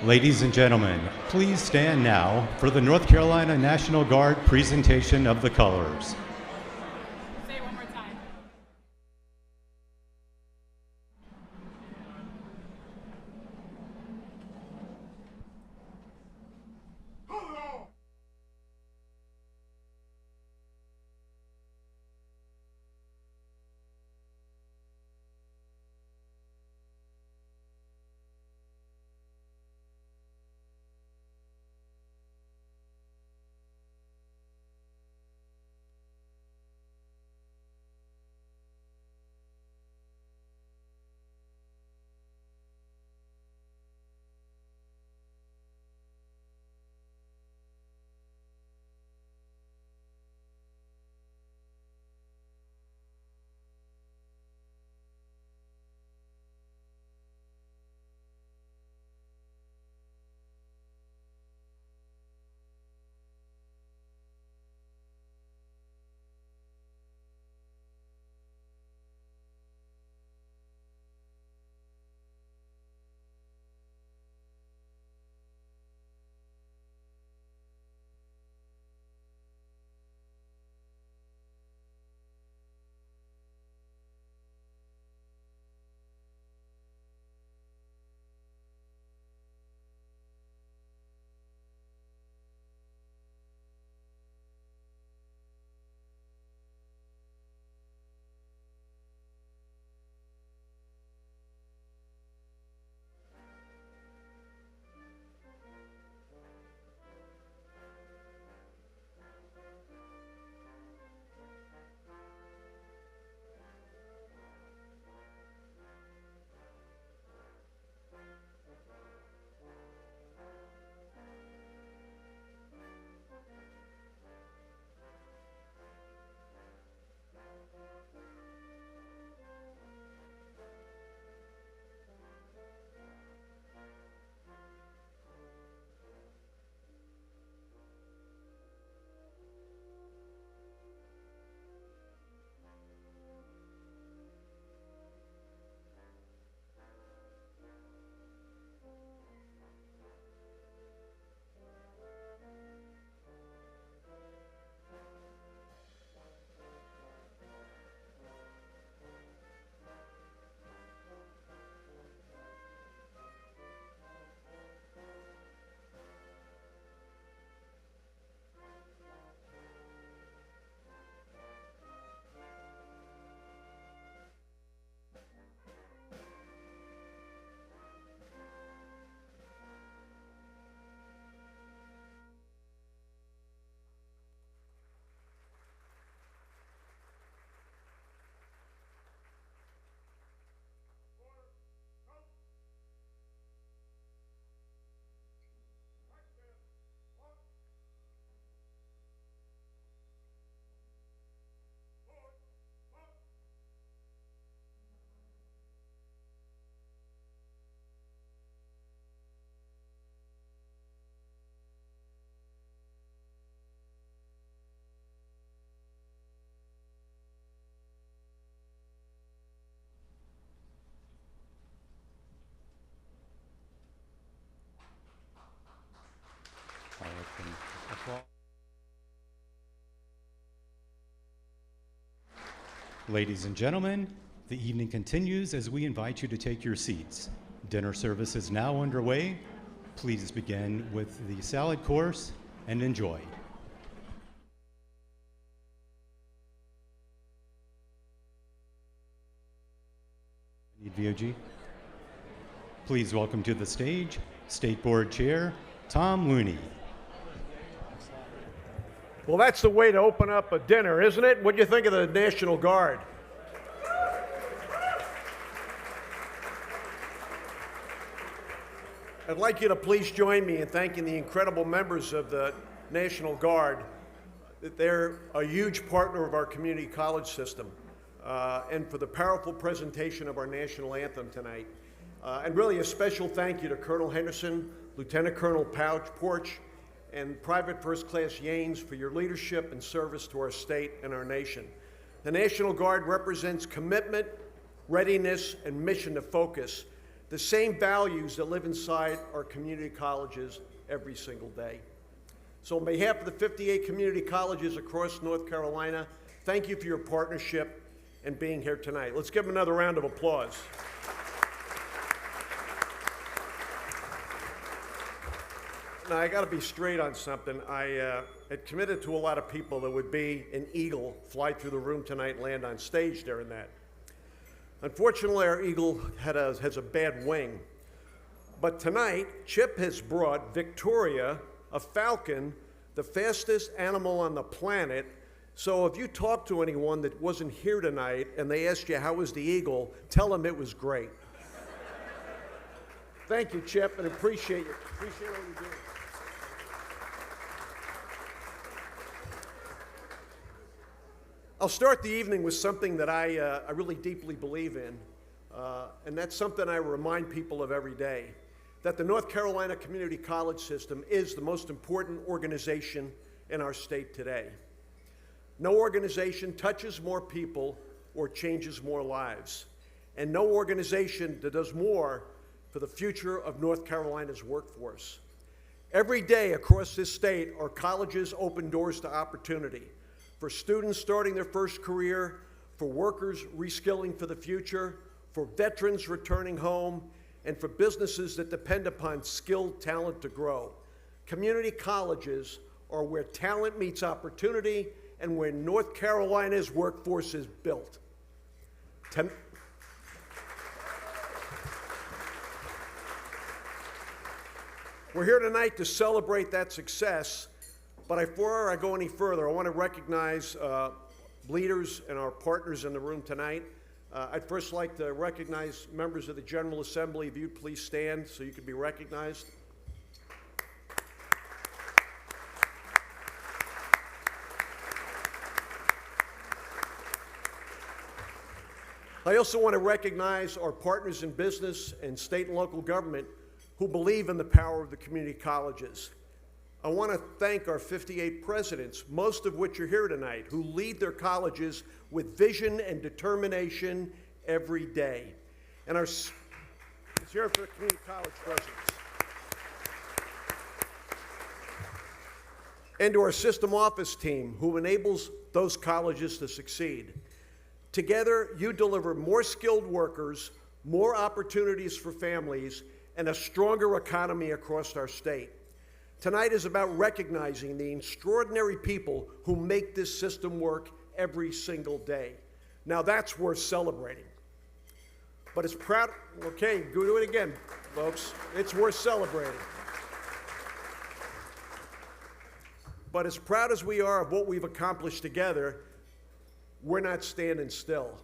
Ladies and gentlemen, please stand now for the North Carolina National Guard presentation of the colors. Say it one more time. Ladies and gentlemen, the evening continues as we invite you to take your seats. Dinner service is now underway. Please begin with the salad course and enjoy. Need VOG? Please welcome to the stage, State Board Chair, Tom Looney. Well, that's the way to open up a dinner, isn't it? What do you think of the National Guard? I'd like you to please join me in thanking the incredible members of the National Guard. They're a huge partner of our community college system, and for the powerful presentation of our national anthem tonight. And really a special thank you to Colonel Henderson, Lieutenant Colonel Porch, and Private First Class Yanes for your leadership and service to our state and our nation. The National Guard represents commitment, readiness, and mission to focus the same values that live inside our community colleges every single day. So on behalf of the 58 community colleges across North Carolina, thank you for your partnership and being here tonight. Let's give them another round of applause. Now, I got to be straight on something. I had committed to a lot of people that would be an eagle fly through the room tonight and land on stage during that. Unfortunately, our eagle has a bad wing. But tonight, Chip has brought Victoria, a falcon, the fastest animal on the planet. So if you talk to anyone that wasn't here tonight and they asked you how was the eagle, tell them it was great. Thank you, Chip, and appreciate what you're doing. I'll start the evening with something that I really deeply believe in, and that's something I remind people of every day, that the North Carolina Community College System is the most important organization in our state today. No organization touches more people or changes more lives, and no organization that does more for the future of North Carolina's workforce. Every day across this state, our colleges open doors to opportunity for students starting their first career, for workers reskilling for the future, for veterans returning home, and for businesses that depend upon skilled talent to grow. Community colleges are where talent meets opportunity and where North Carolina's workforce is built. We're here tonight to celebrate that success, but before I go any further, I want to recognize leaders and our partners in the room tonight. I'd first like to recognize members of the General Assembly. If you'd please stand so you can be recognized. I also want to recognize our partners in business and state and local government who believe in the power of the community colleges. I want to thank our 58 presidents, most of which are here tonight, who lead their colleges with vision and determination every day. And let's hear it for the community college presidents. And to our system office team, who enables those colleges to succeed. Together, you deliver more skilled workers, more opportunities for families, and a stronger economy across our state. Tonight is about recognizing the extraordinary people who make this system work every single day. Now that's worth celebrating. But it's proud, okay, go do it again, folks. It's worth celebrating. But as proud as we are of what we've accomplished together, we're not standing still.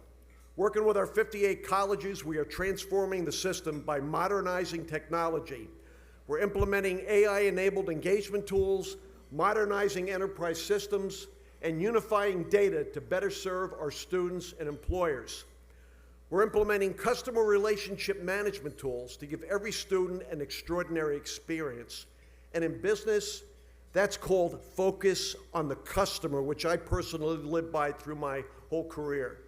Working with our 58 colleges, we are transforming the system by modernizing technology. We're implementing AI-enabled engagement tools, modernizing enterprise systems, and unifying data to better serve our students and employers. We're implementing customer relationship management tools to give every student an extraordinary experience. And in business, that's called focus on the customer, which I personally lived by through my whole career.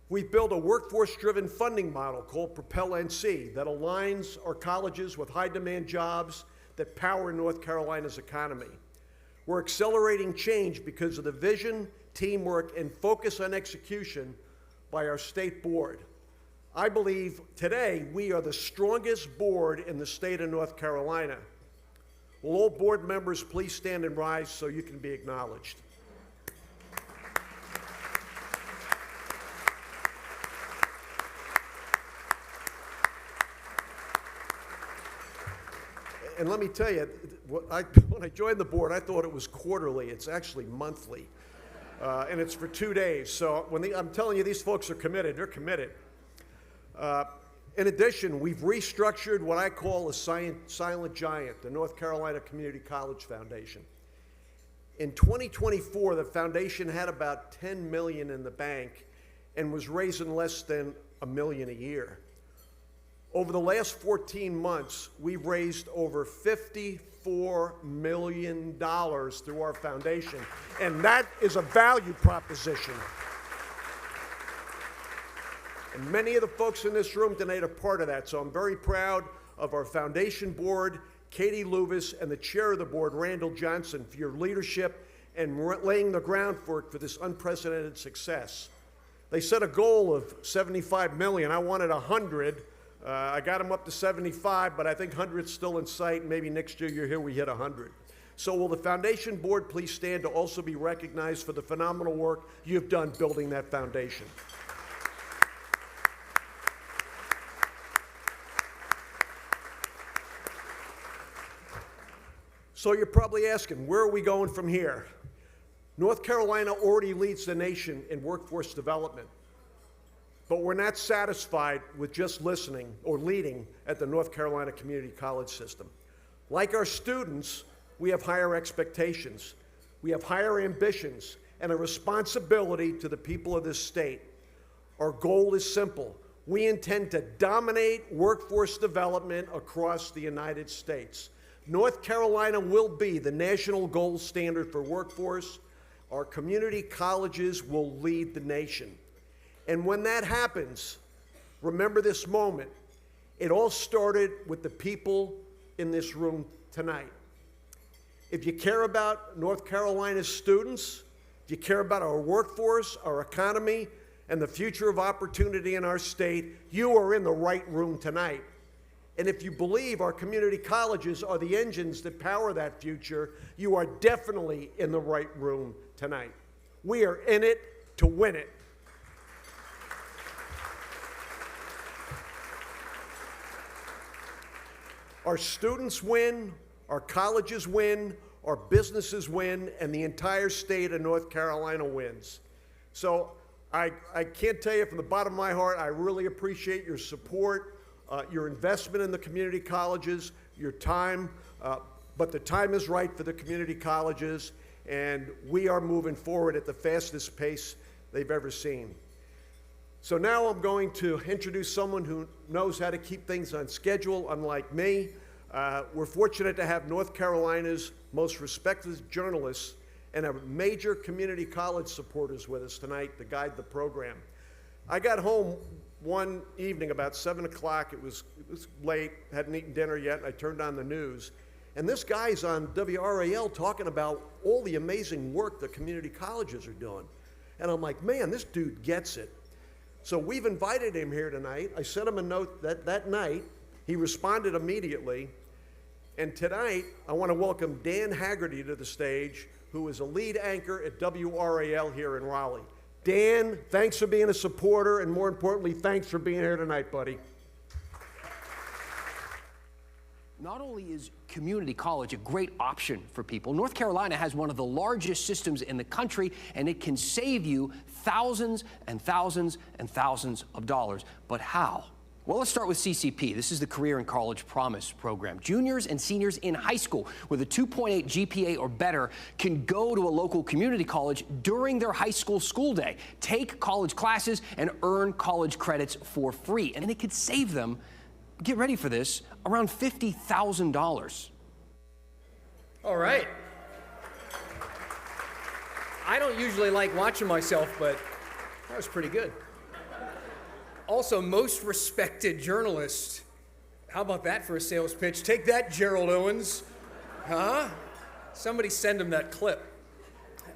We've built a workforce-driven funding model called Propel NC that aligns our colleges with high-demand jobs that power North Carolina's economy. We're accelerating change because of the vision, teamwork, and focus on execution by our state board. I believe today we are the strongest board in the state of North Carolina. Will all board members please stand and rise so you can be acknowledged? And let me tell you, when I joined the board, I thought it was quarterly. It's actually monthly, and it's for 2 days. So I'm telling you, these folks are committed. They're committed. In addition, we've restructured what I call a silent giant, the North Carolina Community College Foundation. In 2024, the foundation had about $10 million in the bank and was raising less than $1 million a year. Over the last 14 months, we've raised over $54 million through our foundation, and that is a value proposition. And many of the folks in this room tonight are part of that, so I'm very proud of our foundation board, Katie Luvis, and the chair of the board, Randall Johnson, for your leadership and laying the groundwork for this unprecedented success. They set a goal of 75 million. I wanted 100. I got them up to 75, but I think 100's still in sight. Maybe next year you'll hear we hit 100. So will the foundation board please stand to also be recognized for the phenomenal work you've done building that foundation. So you're probably asking, where are we going from here? North Carolina already leads the nation in workforce development, but we're not satisfied with just listening or leading at the North Carolina Community College system. Like our students, we have higher expectations, we have higher ambitions, and a responsibility to the people of this state. Our goal is simple. We intend to dominate workforce development across the United States. North Carolina will be the national gold standard for workforce. Our community colleges will lead the nation. And when that happens, remember this moment. It all started with the people in this room tonight. If you care about North Carolina's students, if you care about our workforce, our economy, and the future of opportunity in our state, you are in the right room tonight. And if you believe our community colleges are the engines that power that future, you are definitely in the right room tonight. We are in it to win it. Our students win, our colleges win, our businesses win, and the entire state of North Carolina wins. So I can't tell you from the bottom of my heart, I really appreciate your support. Your investment in the community colleges, your time, but the time is right for the community colleges, and we are moving forward at the fastest pace they've ever seen. So now I'm going to introduce someone who knows how to keep things on schedule, unlike me. We're fortunate to have North Carolina's most respected journalists and a major community college supporters with us tonight to guide the program. I got home one evening about 7 o'clock. It was late, hadn't eaten dinner yet, and I turned on the news. And this guy's on WRAL talking about all the amazing work the community colleges are doing. And I'm like, man, this dude gets it. So we've invited him here tonight. I sent him a note that night. He responded immediately. And tonight, I want to welcome Dan Haggerty to the stage, who is a lead anchor at WRAL here in Raleigh. Dan, thanks for being a supporter, and more importantly, thanks for being here tonight, buddy. Not only is community college a great option for people, North Carolina has one of the largest systems in the country, and it can save you thousands and thousands and thousands of dollars. But how? Well, let's start with CCP. This is the Career and College Promise program. Juniors and seniors in high school with a 2.8 GPA or better can go to a local community college during their high school day, take college classes, and earn college credits for free. And it could save them, get ready for this, around $50,000. All right. I don't usually like watching myself, but that was pretty good. Also, most respected journalist. How about that for a sales pitch? Take that, Gerald Owens. Huh? Somebody send him that clip.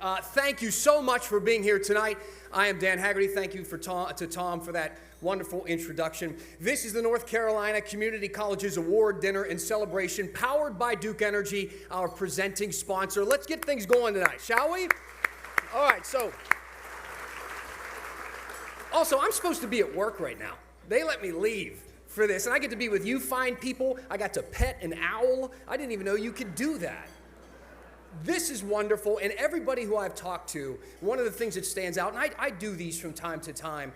Thank you so much for being here tonight. I am Dan Haggerty. Thank you to Tom for that wonderful introduction. This is the North Carolina Community Colleges Award Dinner and Celebration, powered by Duke Energy, our presenting sponsor. Let's get things going tonight, shall we? All right, so... Also, I'm supposed to be at work right now. They let me leave for this, and I get to be with you fine people. I got to pet an owl. I didn't even know you could do that. This is wonderful, and everybody who I've talked to, one of the things that stands out, and I do these from time to time,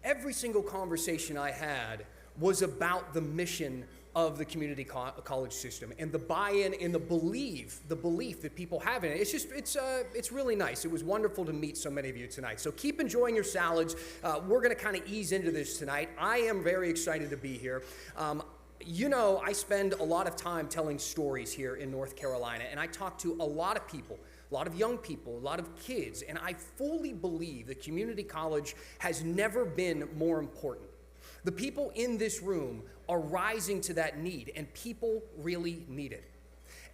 every single conversation I had was about the mission of the community college system and the buy-in and the belief that people have in it. It's really nice. It was wonderful to meet so many of you tonight. So keep enjoying your salads. We're going to kind of ease into this tonight. I am very excited to be here. You know, I spend a lot of time telling stories here in North Carolina, and I talk to a lot of people a lot of young people, a lot of kids, and I fully believe that community college has never been more important. The people in this room are rising to that need, and people really need it.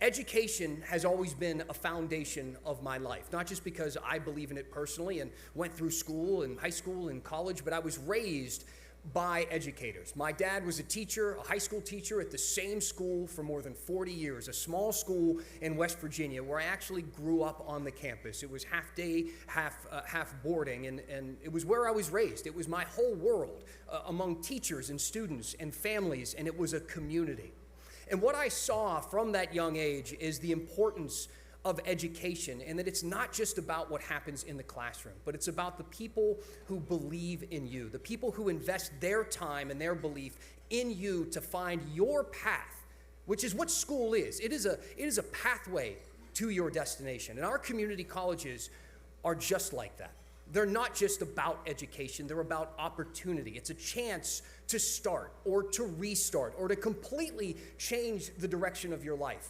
Education has always been a foundation of my life, not just because I believe in it personally and went through school and high school and college, but I was raised by educators. My dad was a teacher, a high school teacher at the same school for more than 40 years, a small school in West Virginia where I actually grew up on the campus. It was half day, half boarding, and it was where I was raised. It was my whole world among teachers and students and families, and it was a community. And what I saw from that young age is the importance of education, and that it's not just about what happens in the classroom, but it's about the people who believe in you, the people who invest their time and their belief in you to find your path, which is what school is. It is a pathway to your destination. And our community colleges are just like that. They're not just about education, they're about opportunity. It's a chance to start or to restart or to completely change the direction of your life.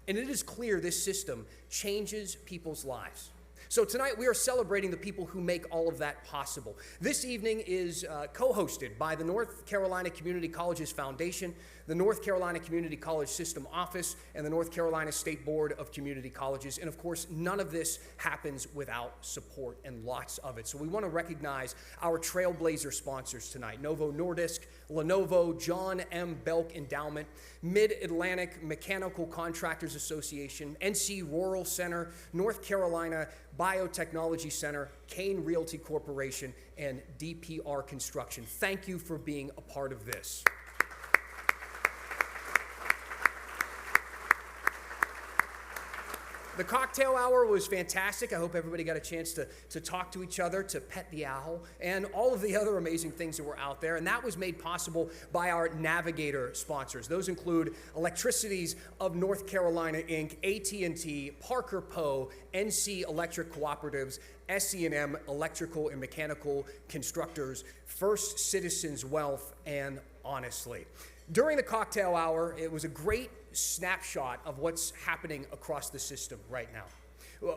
And it is clear this system changes people's lives. So tonight we are celebrating the people who make all of that possible. This evening is co-hosted by the North Carolina Community Colleges Foundation, the North Carolina Community College System Office, and the North Carolina State Board of Community Colleges. And of course, none of this happens without support, and lots of it. So we want to recognize our trailblazer sponsors tonight: Novo Nordisk, Lenovo, John M. Belk Endowment, Mid-Atlantic Mechanical Contractors Association, NC Rural Center, North Carolina Biotechnology Center, Kane Realty Corporation, and DPR Construction. Thank you for being a part of this. The cocktail hour was fantastic. I hope everybody got a chance to talk to each other, to pet the owl, and all of the other amazing things that were out there. And that was made possible by our Navigator sponsors. Those include Electricities of North Carolina, Inc., AT&T, Parker Poe, NC Electric Cooperatives, SC&M Electrical and Mechanical Constructors, First Citizens Wealth, and Honestly. During the cocktail hour, it was a great snapshot of what's happening across the system right now.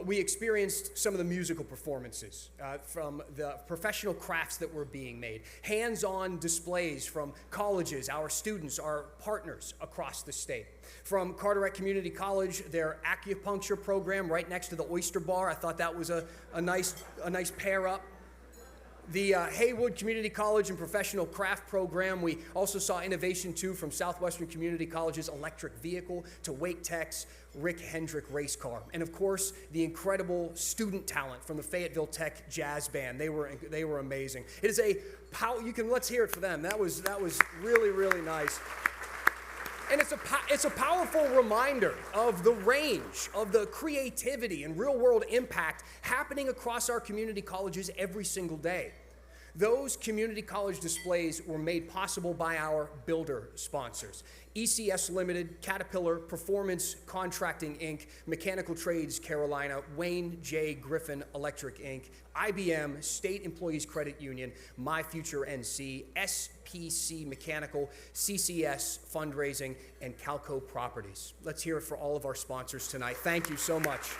We experienced some of the musical performances from the professional crafts that were being made, hands-on displays from colleges, our students, our partners across the state. From Carteret Community College, their acupuncture program right next to the Oyster Bar. I thought that was a nice pair up. The Haywood Community College and Professional Craft Program. We also saw innovation, too, from Southwestern Community College's electric vehicle to Wake Tech's Rick Hendrick race car. And, of course, the incredible student talent from the Fayetteville Tech Jazz Band. They were amazing. It is let's hear it for them. That was really, really nice. And it's a powerful reminder of the range of the creativity and real-world impact happening across our community colleges every single day. Those community college displays were made possible by our builder sponsors: ECS Limited, Caterpillar, Performance Contracting, Inc., Mechanical Trades Carolina, Wayne J. Griffin Electric, Inc., IBM, State Employees Credit Union, My Future NC, SPC Mechanical, CCS Fundraising, and Calco Properties. Let's hear it for all of our sponsors tonight. Thank you so much.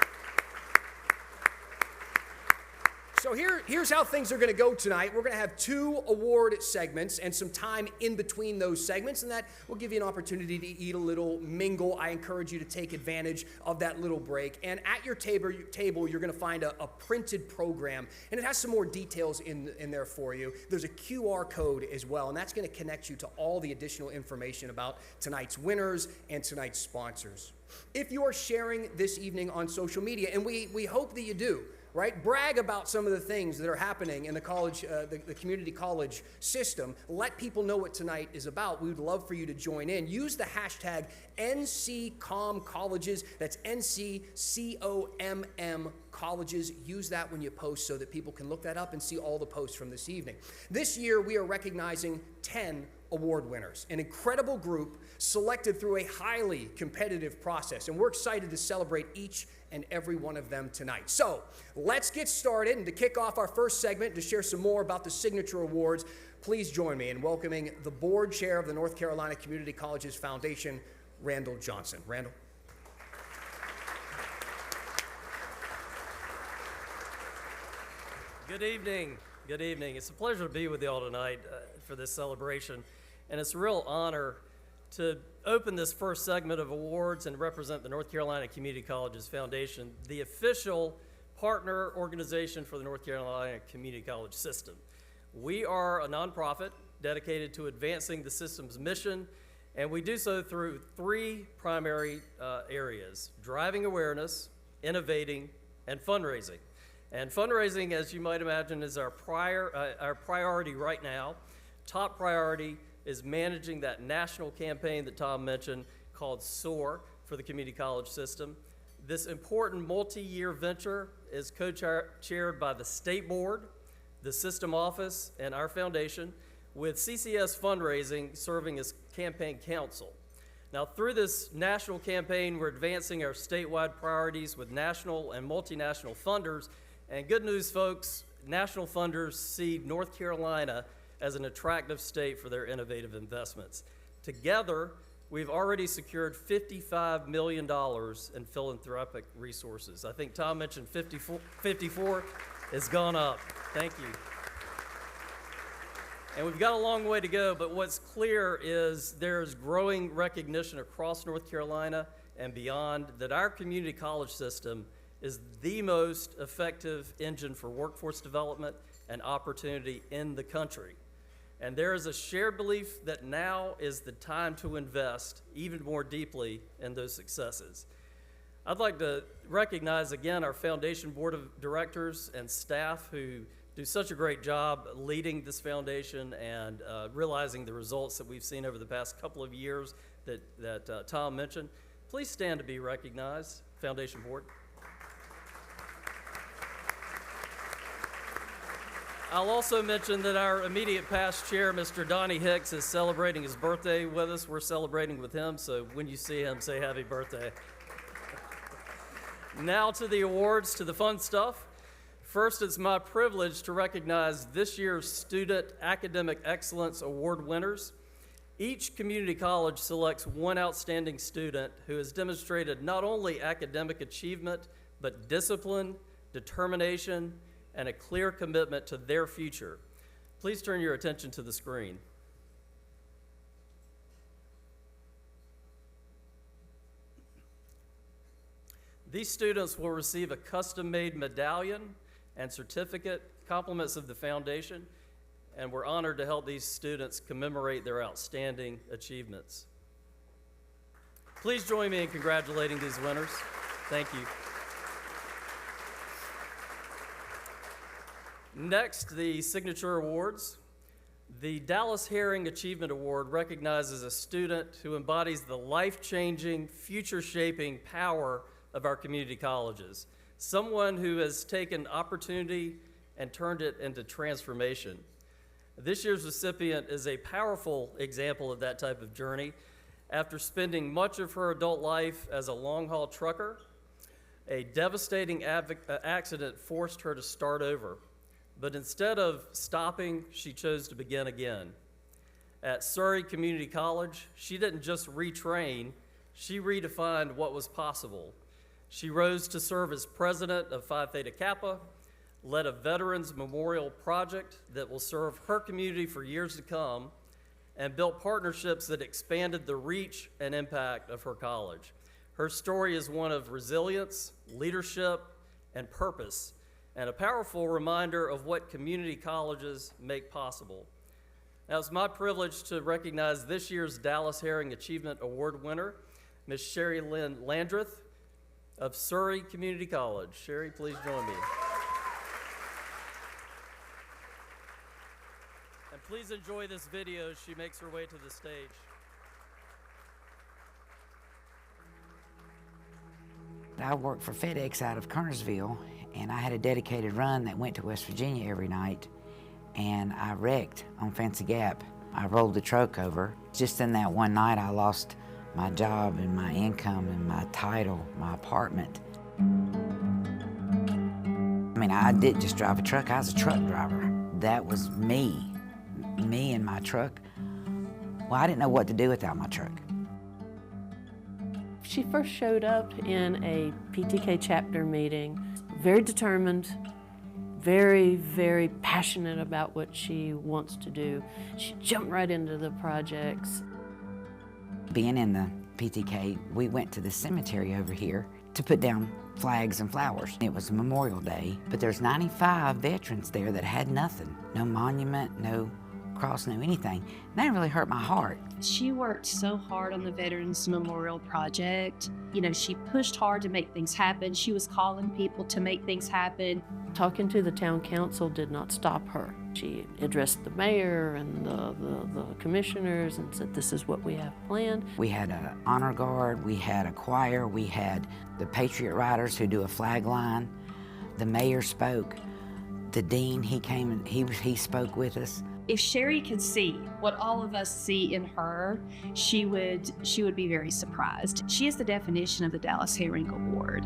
So here's how things are going to go tonight. We're going to have 2 award segments and some time in between those segments, and that will give you an opportunity to eat a little, mingle. I encourage you to take advantage of that little break. And at your table you're going to find a printed program, and it has some more details in there for you. There's a QR code as well, and that's going to connect you to all the additional information about tonight's winners and tonight's sponsors. If you are sharing this evening on social media, and we hope that you do, right? Brag about some of the things that are happening in the college, the community college system. Let people know what tonight is about. We would love for you to join in. Use the hashtag NCCommColleges. That's NCCOMM Colleges. Use that when you post so that people can look that up and see all the posts from this evening. This year, we are recognizing 10 award winners, an incredible group selected through a highly competitive process, and we're excited to celebrate each and every one of them tonight. So let's get started, and to kick off our first segment, to share some more about the Signature Awards, please join me in welcoming the board chair of the North Carolina Community Colleges Foundation, Randall Johnson. Randall. Good evening. Good evening. It's a pleasure to be with you all tonight for this celebration. And it's a real honor to open this first segment of awards and represent the North Carolina Community Colleges Foundation, the official partner organization for the North Carolina Community College system. We are a nonprofit dedicated to advancing the system's mission, and we do so through three primary areas: driving awareness, innovating, and fundraising. And fundraising, as you might imagine, is our priority right now. Top priority is managing that national campaign that Tom mentioned called SOAR for the community college system. This important multi-year venture is co-chaired by the State Board, the System Office, and our foundation, with CCS Fundraising serving as campaign counsel. Now, through this national campaign, we're advancing our statewide priorities with national and multinational funders. And good news, folks, national funders see North Carolina as an attractive state for their innovative investments. Together, we've already secured $55 million in philanthropic resources. I think Tom mentioned 54 has gone up. Thank you. And we've got a long way to go, but what's clear is there's growing recognition across North Carolina and beyond that our community college system is the most effective engine for workforce development and opportunity in the country. And there is a shared belief that now is the time to invest even more deeply in those successes. I'd like to recognize again our foundation board of directors and staff who do such a great job leading this foundation and realizing the results that we've seen over the past couple of years that Tom mentioned. Please stand to be recognized, foundation board. I'll also mention that our immediate past chair, Mr. Donnie Hicks, is celebrating his birthday with us. We're celebrating with him, so when you see him, say happy birthday. Now to the awards, to the fun stuff. First, it's my privilege to recognize this year's Student Academic Excellence Award winners. Each community college selects one outstanding student who has demonstrated not only academic achievement, but discipline, determination, and a clear commitment to their future. Please turn your attention to the screen. These students will receive a custom-made medallion and certificate, compliments of the foundation, and we're honored to help these students commemorate their outstanding achievements. Please join me in congratulating these winners. Thank you. Next, the signature awards. The Dallas Herring Achievement Award recognizes a student who embodies the life-changing, future-shaping power of our community colleges. Someone who has taken opportunity and turned it into transformation. This year's recipient is a powerful example of that type of journey. After spending much of her adult life as a long-haul trucker, a devastating accident forced her to start over. But instead of stopping, she chose to begin again. At Surrey Community College, she didn't just retrain, she redefined what was possible. She rose to serve as president of Phi Theta Kappa, led a Veterans Memorial project that will serve her community for years to come, and built partnerships that expanded the reach and impact of her college. Her story is one of resilience, leadership, and purpose, and a powerful reminder of what community colleges make possible. Now, it's my privilege to recognize this year's Dallas Herring Achievement Award winner, Ms. Sherry Lynn Landreth of Surrey Community College. Sherry, please join me. And please enjoy this video as she makes her way to the stage. I worked for FedEx out of Kernersville, and I had a dedicated run that went to West Virginia every night, and I wrecked on Fancy Gap. I rolled the truck over. Just in that one night, I lost my job and my income and my title, my apartment. I mean, I didn't just drive a truck, I was a truck driver. That was me and my truck. Well, I didn't know what to do without my truck. She first showed up in a PTK chapter meeting, very determined, very, very passionate about what she wants to do. She jumped right into the projects. Being in the PTK, we went to the cemetery over here to put down flags and flowers. It was Memorial Day, but there's 95 veterans there that had nothing. No monument, no cross, no anything. And that really hurt my heart. She worked so hard on the Veterans Memorial Project. You know, she pushed hard to make things happen. She was calling people to make things happen. Talking to the town council did not stop her. She addressed the mayor and the commissioners and said, this is what we have planned. We had an honor guard, we had a choir, we had the Patriot Riders who do a flag line. The mayor spoke. The dean, he came and he spoke with us. If Sherry could see what all of us see in her, she would be very surprised. She is the definition of the Dallas Herring Award.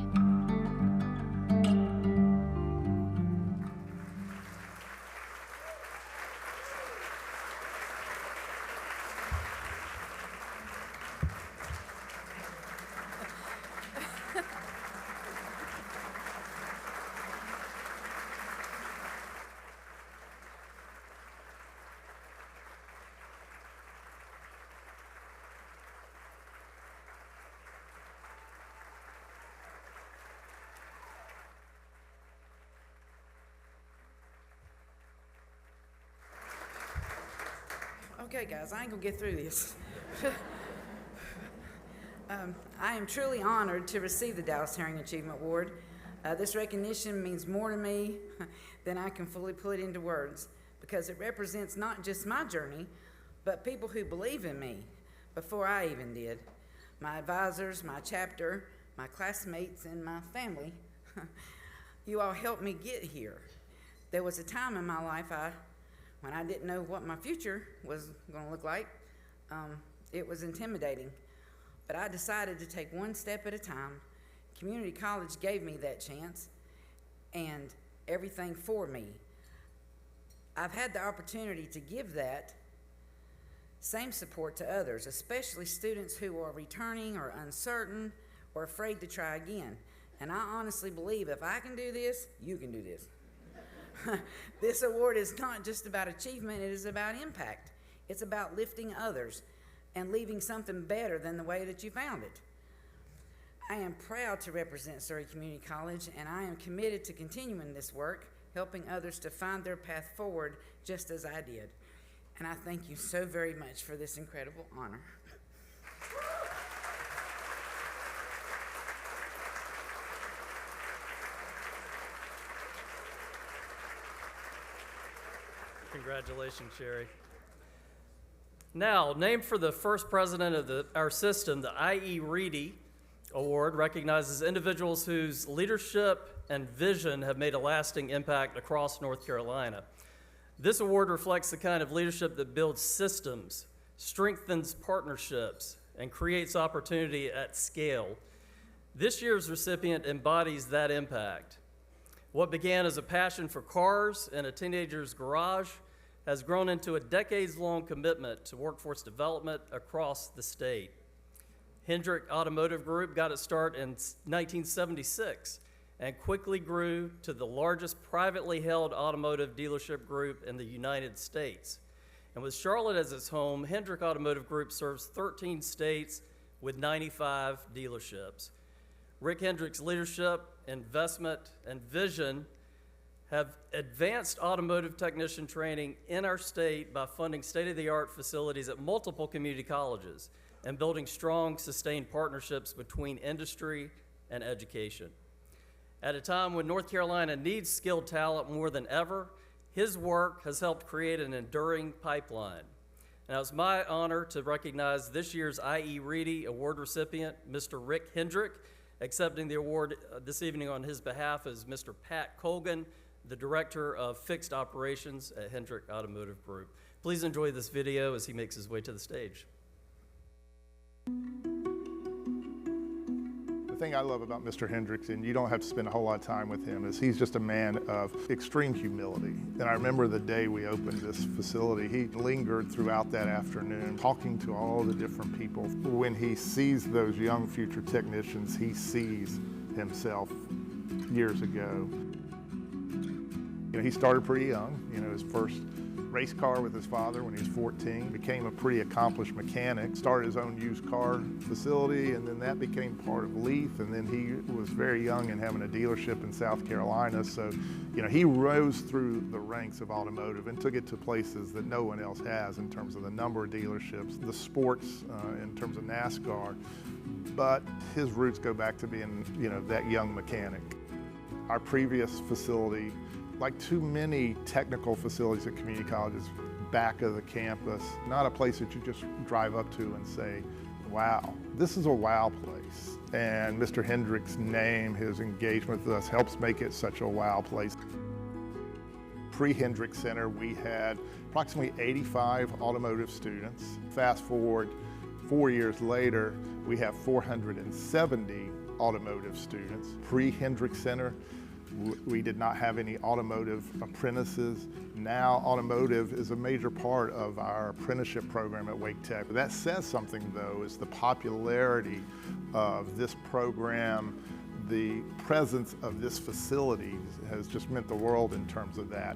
Okay, guys, I ain't gonna get through this. I am truly honored to receive the Dallas Herring Achievement Award. This recognition means more to me than I can fully put into words, because it represents not just my journey, but people who believe in me before I even did. My advisors, my chapter, my classmates, and my family. You all helped me get here. There was a time in my life when I didn't know what my future was going to look like. It was intimidating, but I decided to take one step at a time. Community college gave me that chance and everything for me. I've had the opportunity to give that same support to others, especially students who are returning or uncertain or afraid to try again. And I honestly believe if I can do this, you can do this. This award is not just about achievement, it is about impact. It's about lifting others and leaving something better than the way that you found it. I am proud to represent Surrey Community College, and I am committed to continuing this work, helping others to find their path forward just as I did. And I thank you so very much for this incredible honor. Congratulations, Sherry. Now, named for the first president of our system, the I.E. Reedy Award recognizes individuals whose leadership and vision have made a lasting impact across North Carolina. This award reflects the kind of leadership that builds systems, strengthens partnerships, and creates opportunity at scale. This year's recipient embodies that impact. What began as a passion for cars in a teenager's garage has grown into a decades-long commitment to workforce development across the state. Hendrick Automotive Group got its start in 1976 and quickly grew to the largest privately held automotive dealership group in the United States. And with Charlotte as its home, Hendrick Automotive Group serves 13 states with 95 dealerships. Rick Hendrick's leadership, investment, and vision have advanced automotive technician training in our state by funding state-of-the-art facilities at multiple community colleges and building strong, sustained partnerships between industry and education. At a time when North Carolina needs skilled talent more than ever, his work has helped create an enduring pipeline. Now, it's my honor to recognize this year's I.E. Reedy Award recipient, Mr. Rick Hendrick. Accepting the award this evening on his behalf is Mr. Pat Colgan, the Director of Fixed Operations at Hendrick Automotive Group. Please enjoy this video as he makes his way to the stage. The thing I love about Mr. Hendricks, and you don't have to spend a whole lot of time with him, is he's just a man of extreme humility. And I remember the day we opened this facility, he lingered throughout that afternoon talking to all the different people. When he sees those young future technicians, he sees himself years ago. He started pretty young. His first race car with his father when he was 14, became a pretty accomplished mechanic, started his own used car facility, and then that became part of Leith, and then he was very young and having a dealership in South Carolina, so he rose through the ranks of automotive and took it to places that no one else has in terms of the number of dealerships, the sports in terms of NASCAR, but his roots go back to being that young mechanic. Our previous facility, like too many technical facilities at community colleges, back of the campus, not a place that you just drive up to and say, wow, this is a wow place. And Mr. Hendricks' name, his engagement with us helps make it such a wow place. Pre-Hendricks Center, we had approximately 85 automotive students. Fast forward 4 years later, we have 470 automotive students. Pre-Hendricks Center, we did not have any automotive apprentices. Now automotive is a major part of our apprenticeship program at Wake Tech. That says something though, is the popularity of this program, the presence of this facility has just meant the world in terms of that.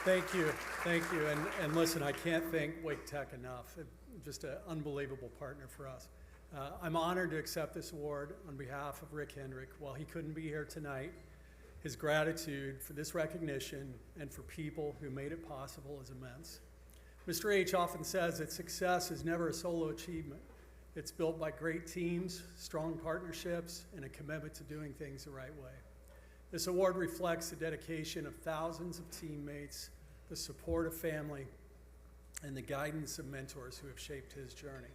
Thank you, and listen, I can't thank Wake Tech enough. Just an unbelievable partner for us. I'm honored to accept this award on behalf of Rick Hendrick. While he couldn't be here tonight, his gratitude for this recognition and for people who made it possible is immense. Mr. H often says that success is never a solo achievement. It's built by great teams, strong partnerships, and a commitment to doing things the right way. This award reflects the dedication of thousands of teammates, the support of family, and the guidance of mentors who have shaped his journey.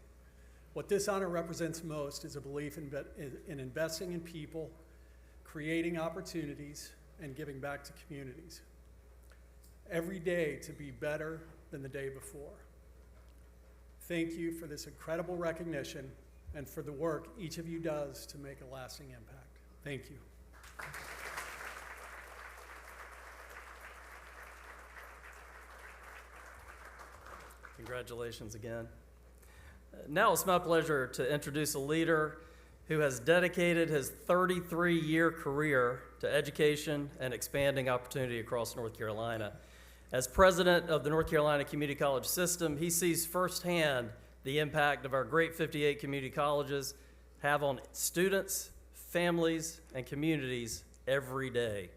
What this honor represents most is a belief in investing in people, creating opportunities, and giving back to communities. Every day to be better than the day before. Thank you for this incredible recognition and for the work each of you does to make a lasting impact. Thank you. Congratulations again. Now it's my pleasure to introduce a leader who has dedicated his 33-year career to education and expanding opportunity across North Carolina. As president of the North Carolina Community College System, he sees firsthand the impact of our great 58 community colleges have on students, families, and communities every day.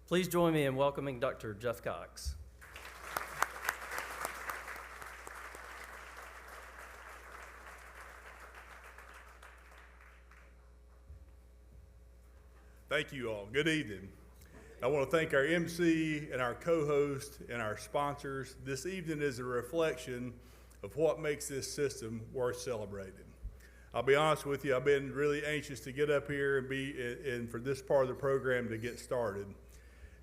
Please join me in welcoming Dr. Jeff Cox. Thank you all. Good evening. I want to thank our MC and our co-host and our sponsors. This evening is a reflection of what makes this system worth celebrating. I'll be honest with you, I've been really anxious to get up here and for this part of the program to get started.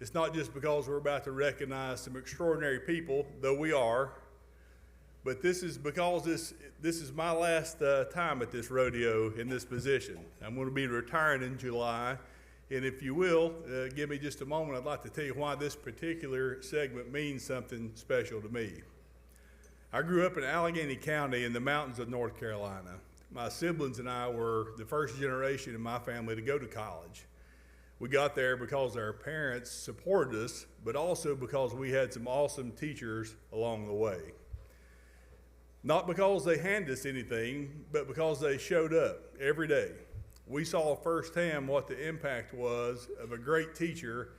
It's not just because we're about to recognize some extraordinary people, though we are, but this is because this is my last time at this rodeo in this position. I'm going to be retiring in July. And if you will, give me just a moment, I'd like to tell you why this particular segment means something special to me. I grew up in Allegheny County in the mountains of North Carolina. My siblings and I were the first generation in my family to go to college. We got there because our parents supported us, but also because we had some awesome teachers along the way. Not because they handed us anything, but because they showed up every day. We saw firsthand what the impact was of a great teacher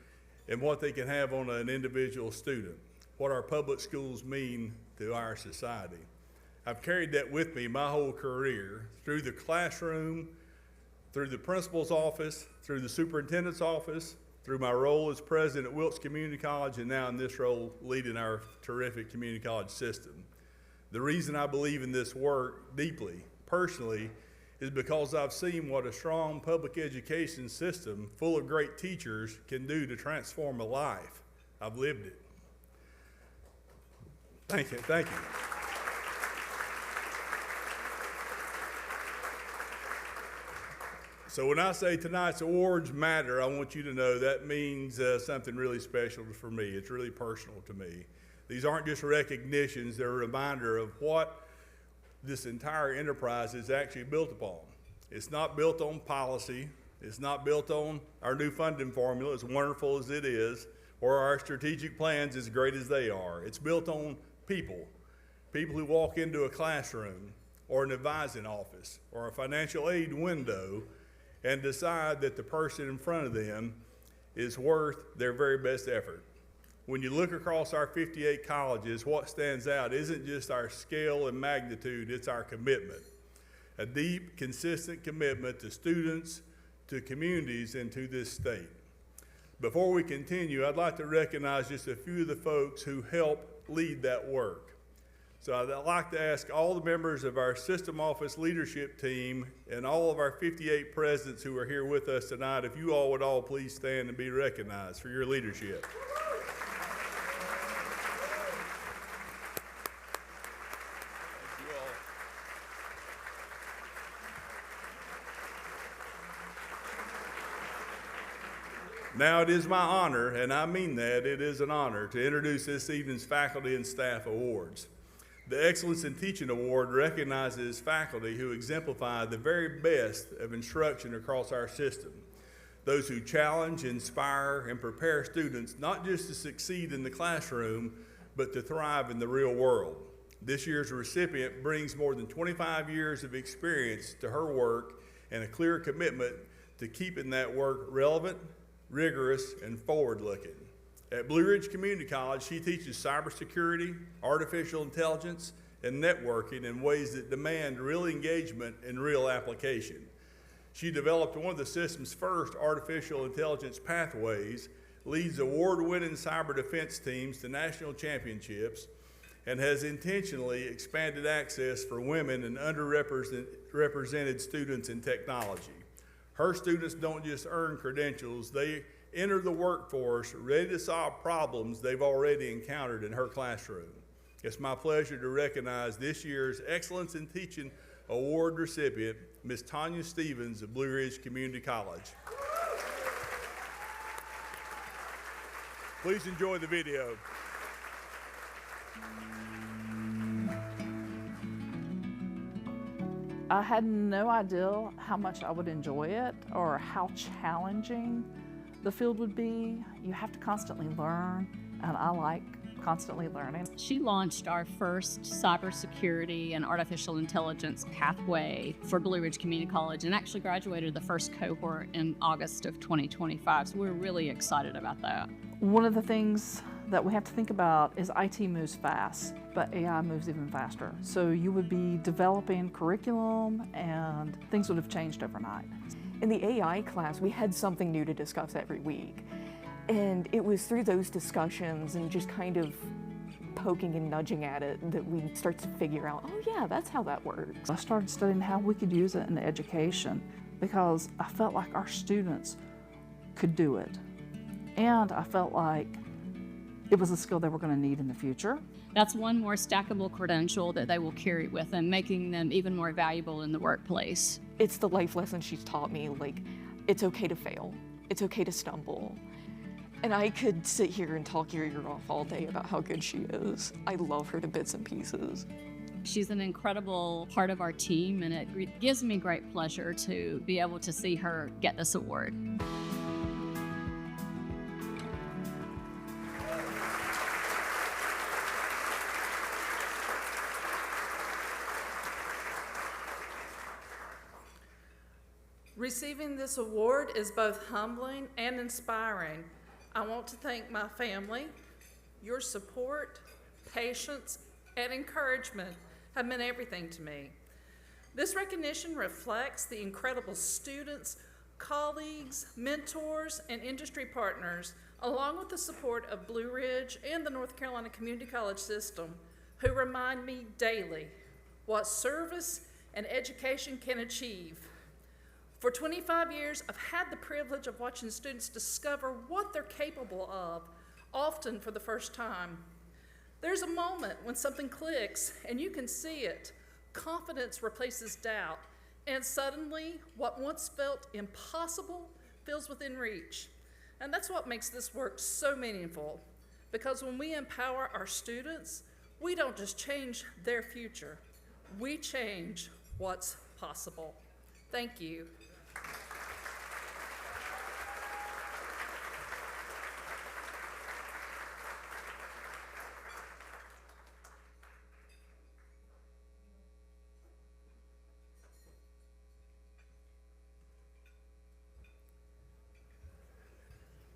and what they can have on an individual student, what our public schools mean to our society. I've carried that with me my whole career, through the classroom, through the principal's office, through the superintendent's office, through my role as president at Wilkes Community College, and now in this role leading our terrific community college system. The reason I believe in this work deeply, personally, is because I've seen what a strong public education system full of great teachers can do to transform a life. I've lived it. Thank you, thank you. So when I say tonight's awards matter, I want you to know that means something really special for me. It's really personal to me. These aren't just recognitions, they're a reminder of what this entire enterprise is actually built upon. It's not built on policy. It's not built on our new funding formula, as wonderful as it is, or our strategic plans, as great as they are. It's built on people who walk into a classroom or an advising office or a financial aid window and decide that the person in front of them is worth their very best effort. When you look across our 58 colleges, what stands out isn't just our scale and magnitude, it's our commitment. A deep, consistent commitment to students, to communities, and to this state. Before we continue, I'd like to recognize just a few of the folks who help lead that work. So I'd like to ask all the members of our system office leadership team and all of our 58 presidents who are here with us tonight, if you all would all please stand and be recognized for your leadership. Now it is my honor, and I mean that, it is an honor to introduce this evening's Faculty and Staff Awards. The Excellence in Teaching Award recognizes faculty who exemplify the very best of instruction across our system. Those who challenge, inspire, and prepare students not just to succeed in the classroom, but to thrive in the real world. This year's recipient brings more than 25 years of experience to her work and a clear commitment to keeping that work relevant, rigorous, and forward-looking. At Blue Ridge Community College, she teaches cybersecurity, artificial intelligence, and networking in ways that demand real engagement and real application. She developed one of the system's first artificial intelligence pathways, leads award-winning cyber defense teams to national championships, and has intentionally expanded access for women and underrepresented students in technology. Her students don't just earn credentials, they enter the workforce ready to solve problems they've already encountered in her classroom. It's my pleasure to recognize this year's Excellence in Teaching Award recipient, Ms. Tanya Stevens of Blue Ridge Community College. Please enjoy the video. I had no idea how much I would enjoy it or how challenging the field would be. You have to constantly learn, and I like constantly learning. She launched our first cybersecurity and artificial intelligence pathway for Blue Ridge Community College and actually graduated the first cohort in August of 2025. So we're really excited about that. One of the things that we have to think about is IT moves fast, but AI moves even faster. So you would be developing curriculum and things would have changed overnight. In the AI class, we had something new to discuss every week. And it was through those discussions and just kind of poking and nudging at it that we start to figure out, oh yeah, that's how that works. I started studying how we could use it in education because I felt like our students could do it. And I felt like it was a skill they were going to need in the future. That's one more stackable credential that they will carry with them, making them even more valuable in the workplace. It's the life lesson she's taught me, like, it's okay to fail. It's okay to stumble. And I could sit here and talk your ear off all day about how good she is. I love her to bits and pieces. She's an incredible part of our team, and it gives me great pleasure to be able to see her get this award. Receiving this award is both humbling and inspiring. I want to thank my family. Your support, patience, and encouragement have meant everything to me. This recognition reflects the incredible students, colleagues, mentors, and industry partners, along with the support of Blue Ridge and the North Carolina Community College system, who remind me daily what service and education can achieve. For 25 years, I've had the privilege of watching students discover what they're capable of, often for the first time. There's a moment when something clicks and you can see it. Confidence replaces doubt, and suddenly what once felt impossible feels within reach. And that's what makes this work so meaningful, because when we empower our students, we don't just change their future, We change what's possible. Thank you.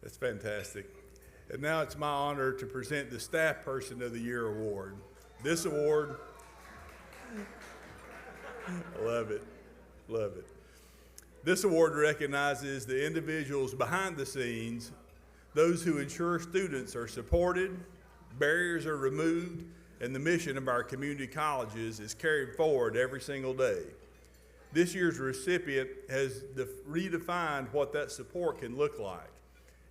That's fantastic. And now it's my honor to present the Staff Person of the Year award. This award, I love it, love it. This award recognizes the individuals behind the scenes, those who ensure students are supported, barriers are removed, and the mission of our community colleges is carried forward every single day. This year's recipient has redefined what that support can look like.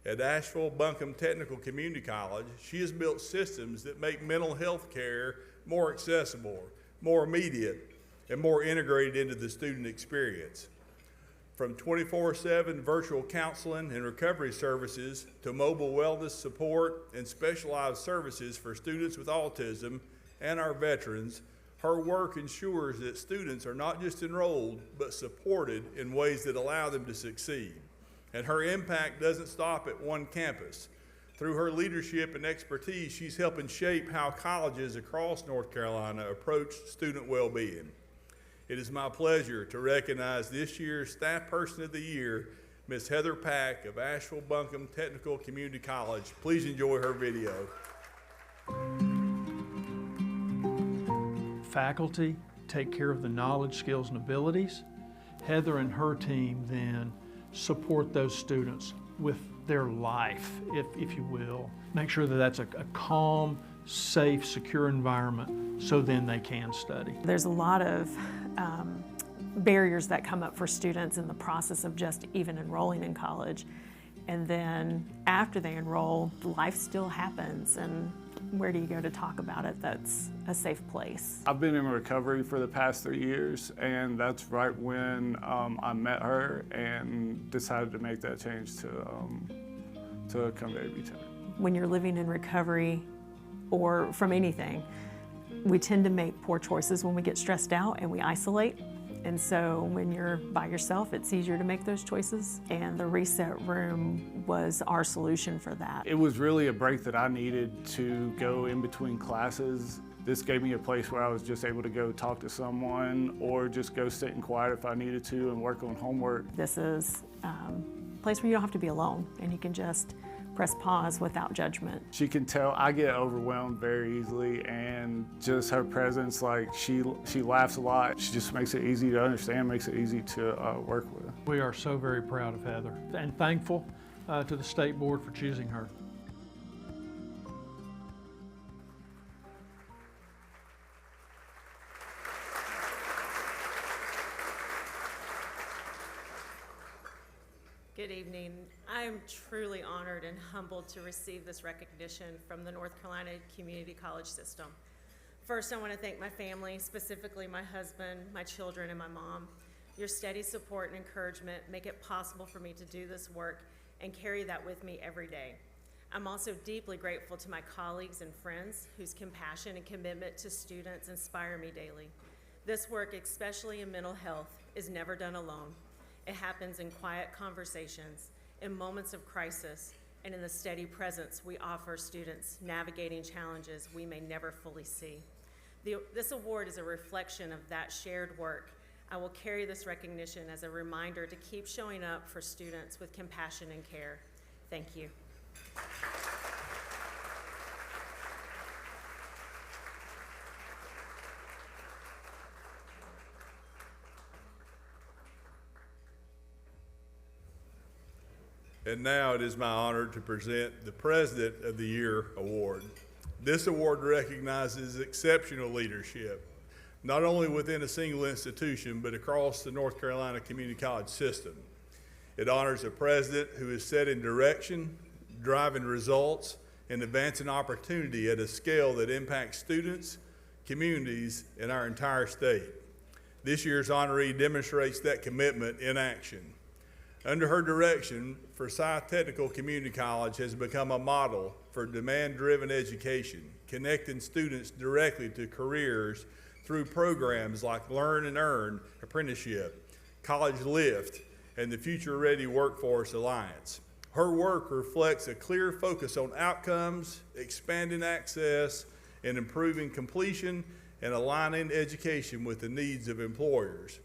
At Asheville-Buncombe Technical Community College, she has built systems that make mental health care more accessible, more immediate, and more integrated into the student experience. From 24/7 virtual counseling and recovery services to mobile wellness support and specialized services for students with autism and our veterans, her work ensures that students are not just enrolled, but supported in ways that allow them to succeed. And her impact doesn't stop at one campus. Through her leadership and expertise, she's helping shape how colleges across North Carolina approach student well-being. It is my pleasure to recognize this year's Staff Person of the Year, Ms. Heather Pack of Asheville-Buncombe Technical Community College. Please enjoy her video. Faculty take care of the knowledge, skills, and abilities. Heather and her team then support those students with their life, if you will. Make sure that that's a calm, safe, secure environment so then they can study. There's a lot of barriers that come up for students in the process of just even enrolling in college. And then after they enroll, life still happens, and where do you go to talk about it that's a safe place? I've been in recovery for the past 3 years, and that's right when I met her and decided to make that change to come to AV Tech. When you're living in recovery or from anything, we tend to make poor choices when we get stressed out and we isolate. And so when you're by yourself, it's easier to make those choices. And the reset room was our solution for that. It was really a break that I needed to go in between classes. This gave me a place where I was just able to go talk to someone or just go sit in quiet if I needed to and work on homework. This is a place where you don't have to be alone and you can just press pause without judgment. She can tell I get overwhelmed very easily, and just her presence, like she laughs a lot. She just makes it easy to understand, makes it easy to work with. We are so very proud of Heather and thankful to the State Board for choosing her. Good evening. I am truly honored and humbled to receive this recognition from the North Carolina Community College System. First, I want to thank my family, specifically my husband, my children, and my mom. Your steady support and encouragement make it possible for me to do this work and carry that with me every day. I'm also deeply grateful to my colleagues and friends whose compassion and commitment to students inspire me daily. This work, especially in mental health, is never done alone. It happens in quiet conversations, in moments of crisis, and in the steady presence we offer students navigating challenges we may never fully see. This award is a reflection of that shared work. I will carry this recognition as a reminder to keep showing up for students with compassion and care. Thank you. And now it is my honor to present the President of the Year award. This award recognizes exceptional leadership, not only within a single institution, but across the North Carolina Community College system. It honors a president who is setting direction, driving results, and advancing opportunity at a scale that impacts students, communities, and our entire state. This year's honoree demonstrates that commitment in action. Under her direction, Forsyth Technical Community College has become a model for demand-driven education, connecting students directly to careers through programs like Learn and Earn, Apprenticeship, College Lift, and the Future Ready Workforce Alliance. Her work reflects a clear focus on outcomes, expanding access, and improving completion and aligning education with the needs of employers.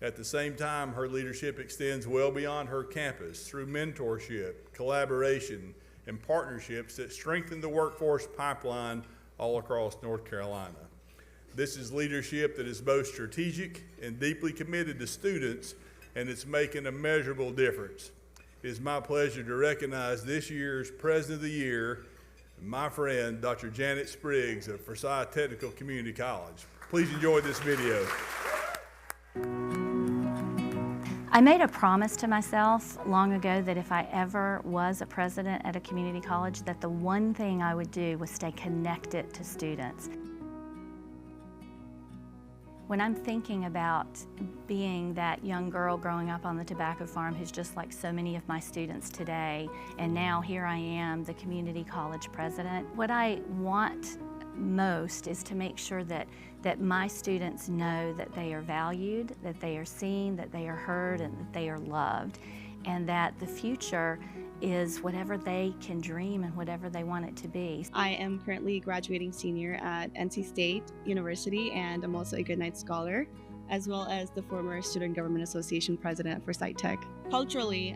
At the same time, her leadership extends well beyond her campus through mentorship, collaboration, and partnerships that strengthen the workforce pipeline all across North Carolina. This is leadership that is both strategic and deeply committed to students, and it's making a measurable difference. It is my pleasure to recognize this year's President of the Year, my friend, Dr. Janet Spriggs of Forsyth Technical Community College. Please enjoy this video. I made a promise to myself long ago that if I ever was a president at a community college, that the one thing I would do was stay connected to students. When I'm thinking about being that young girl growing up on the tobacco farm who's just like so many of my students today, and now here I am, the community college president, what I want most is to make sure that my students know that they are valued, that they are seen, that they are heard, and that they are loved, and that the future is whatever they can dream and whatever they want it to be. I am currently a graduating senior at NC State University, and I'm also a Goodnight Scholar, as well as the former Student Government Association president for Forsyth Tech. Culturally,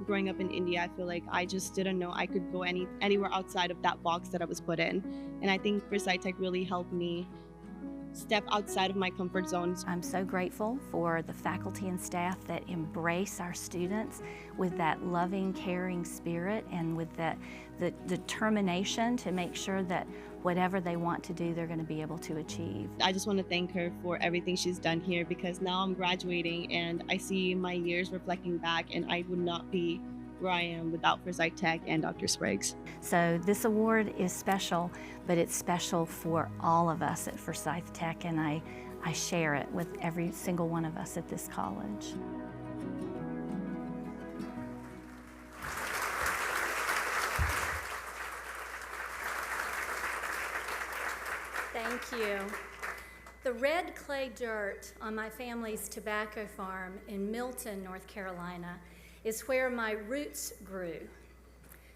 growing up in India, I feel like I just didn't know I could go anywhere outside of that box that I was put in. And I think Forsyth Tech really helped me step outside of my comfort zones. I'm so grateful for the faculty and staff that embrace our students with that loving, caring spirit and with the determination to make sure that whatever they want to do, they're going to be able to achieve. I just want to thank her for everything she's done here, because now I'm graduating and I see my years reflecting back, and I would not be where I am without Forsyth Tech and Dr. Spriggs. So this award is special, but it's special for all of us at Forsyth Tech, and I share it with every single one of us at this college. Thank you. The red clay dirt on my family's tobacco farm in Milton, North Carolina, is where my roots grew.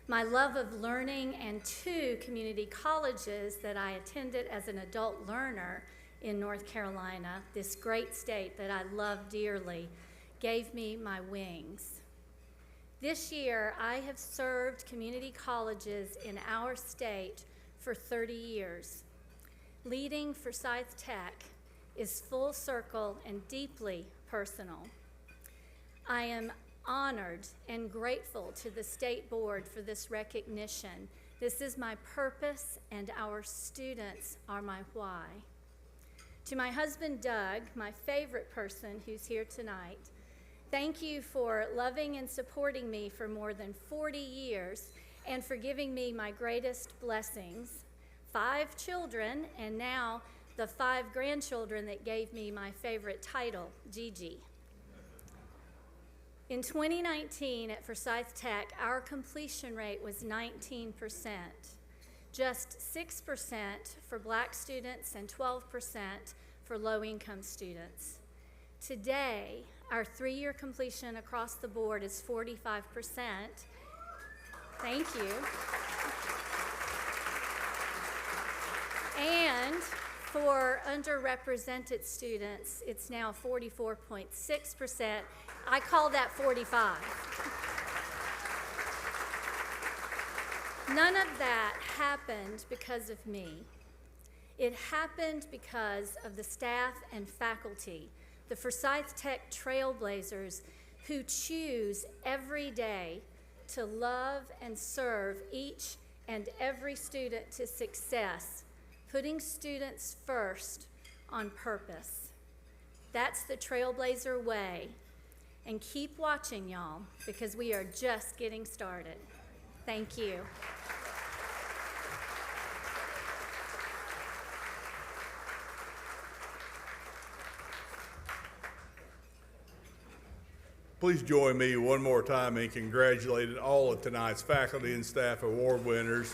My love of learning and 2 community colleges that I attended as an adult learner in North Carolina, this great state that I love dearly, gave me my wings. This year, I have served community colleges in our state for 30 years. Leading Forsyth Tech is full circle and deeply personal. I am honored and grateful to the State Board for this recognition. This is my purpose, and our students are my why. To my husband, Doug, my favorite person who's here tonight, thank you for loving and supporting me for more than 40 years and for giving me my greatest blessings, 5 children, and now the 5 grandchildren that gave me my favorite title, Gigi. In 2019 at Forsyth Tech, our completion rate was 19%, just 6% for Black students and 12% for low-income students. Today, our 3-year completion across the board is 45%. Thank you. And for underrepresented students, it's now 44.6%. I call that 45. None of that happened because of me. It happened because of the staff and faculty, the Forsyth Tech trailblazers who choose every day to love and serve each and every student to success, putting students first on purpose. That's the Trailblazer way. And keep watching, y'all, because we are just getting started. Thank you. Please join me one more time in congratulating all of tonight's faculty and staff award winners.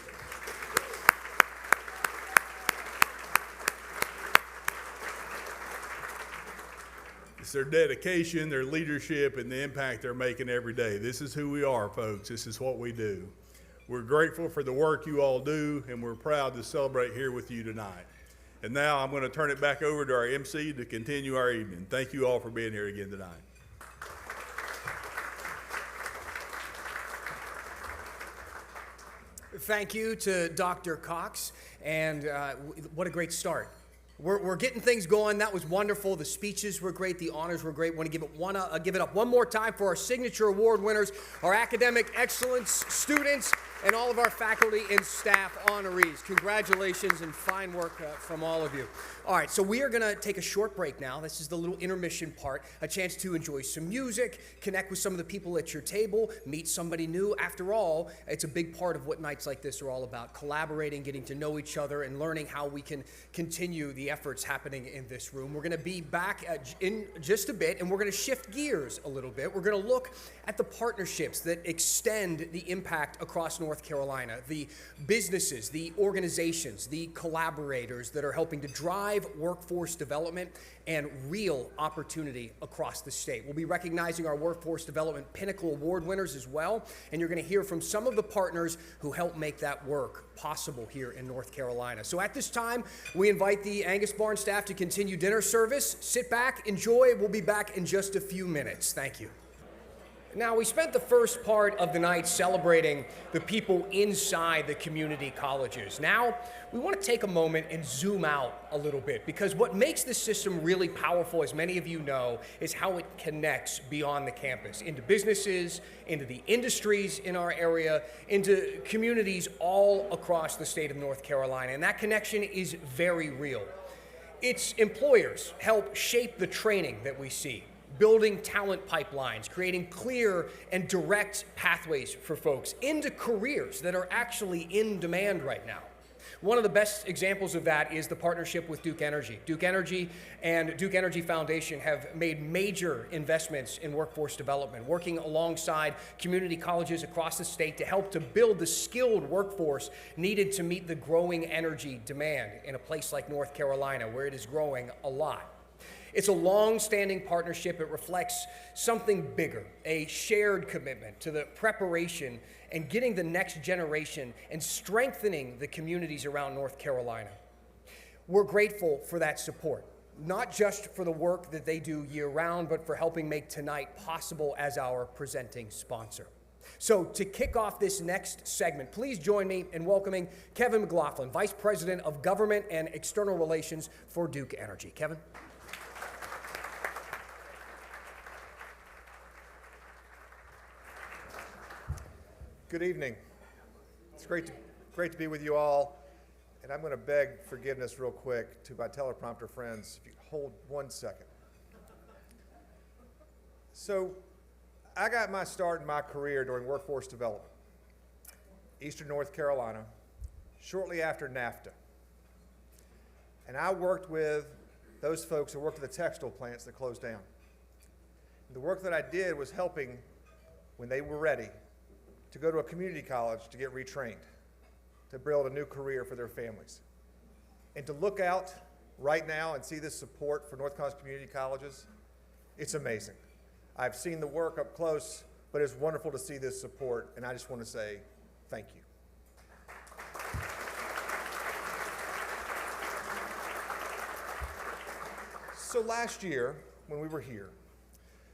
It's their dedication, their leadership, and the impact they're making every day. This is who we are, folks. This is what we do. We're grateful for the work you all do, and we're proud to celebrate here with you tonight. And now I'm going to turn it back over to our MC to continue our evening. Thank you all for being here again tonight. Thank you to Dr. Cox, and what a great start. We're getting things going. That was wonderful. The speeches were great. The honors were great. Want to give it up one more time for our signature award winners, our academic excellence students, and all of our faculty and staff honorees. Congratulations and fine work from all of you. All right, so we are going to take a short break now. This is the little intermission part, a chance to enjoy some music, connect with some of the people at your table, meet somebody new. After all, it's a big part of what nights like this are all about, collaborating, getting to know each other, and learning how we can continue the efforts happening in this room. We're going to be back in just a bit, and we're going to shift gears a little bit. We're going to look at the partnerships that extend the impact across North Carolina, the businesses, the organizations, the collaborators that are helping to drive workforce development and real opportunity across the state. We'll be recognizing our Workforce Development Pinnacle Award winners as well, and you're going to hear from some of the partners who help make that work possible here in North Carolina. So at this time, we invite the Angus Barn staff to continue dinner service. Sit back, enjoy. We'll be back in just a few minutes. Thank you. Now, we spent the first part of the night celebrating the people inside the community colleges. Now, we want to take a moment and zoom out a little bit, because what makes this system really powerful, as many of you know, is how it connects beyond the campus, into businesses, into the industries in our area, into communities all across the state of North Carolina. And that connection is very real. Its employers help shape the training that we see, building talent pipelines, creating clear and direct pathways for folks into careers that are actually in demand right now. One of the best examples of that is the partnership with Duke Energy. Duke Energy and Duke Energy Foundation have made major investments in workforce development, working alongside community colleges across the state to help to build the skilled workforce needed to meet the growing energy demand in a place like North Carolina, where it is growing a lot. It's a long-standing partnership. It reflects something bigger, a shared commitment to the preparation and getting the next generation and strengthening the communities around North Carolina. We're grateful for that support, not just for the work that they do year-round, but for helping make tonight possible as our presenting sponsor. So to kick off this next segment, please join me in welcoming Kevin McLaughlin, Vice President of Government and External Relations for Duke Energy. Kevin? Good evening. It's great to be with you all, and I'm going to beg forgiveness real quick to my teleprompter friends. If you hold 1 second. So, I got my start in my career during workforce development, Eastern North Carolina, shortly after NAFTA, and I worked with those folks who worked at the textile plants that closed down. And the work that I did was helping, when they were ready, to go to a community college to get retrained, to build a new career for their families. And to look out right now and see this support for North Carolina community colleges, it's amazing. I've seen the work up close, but it's wonderful to see this support, and I just want to say thank you. So last year, when we were here,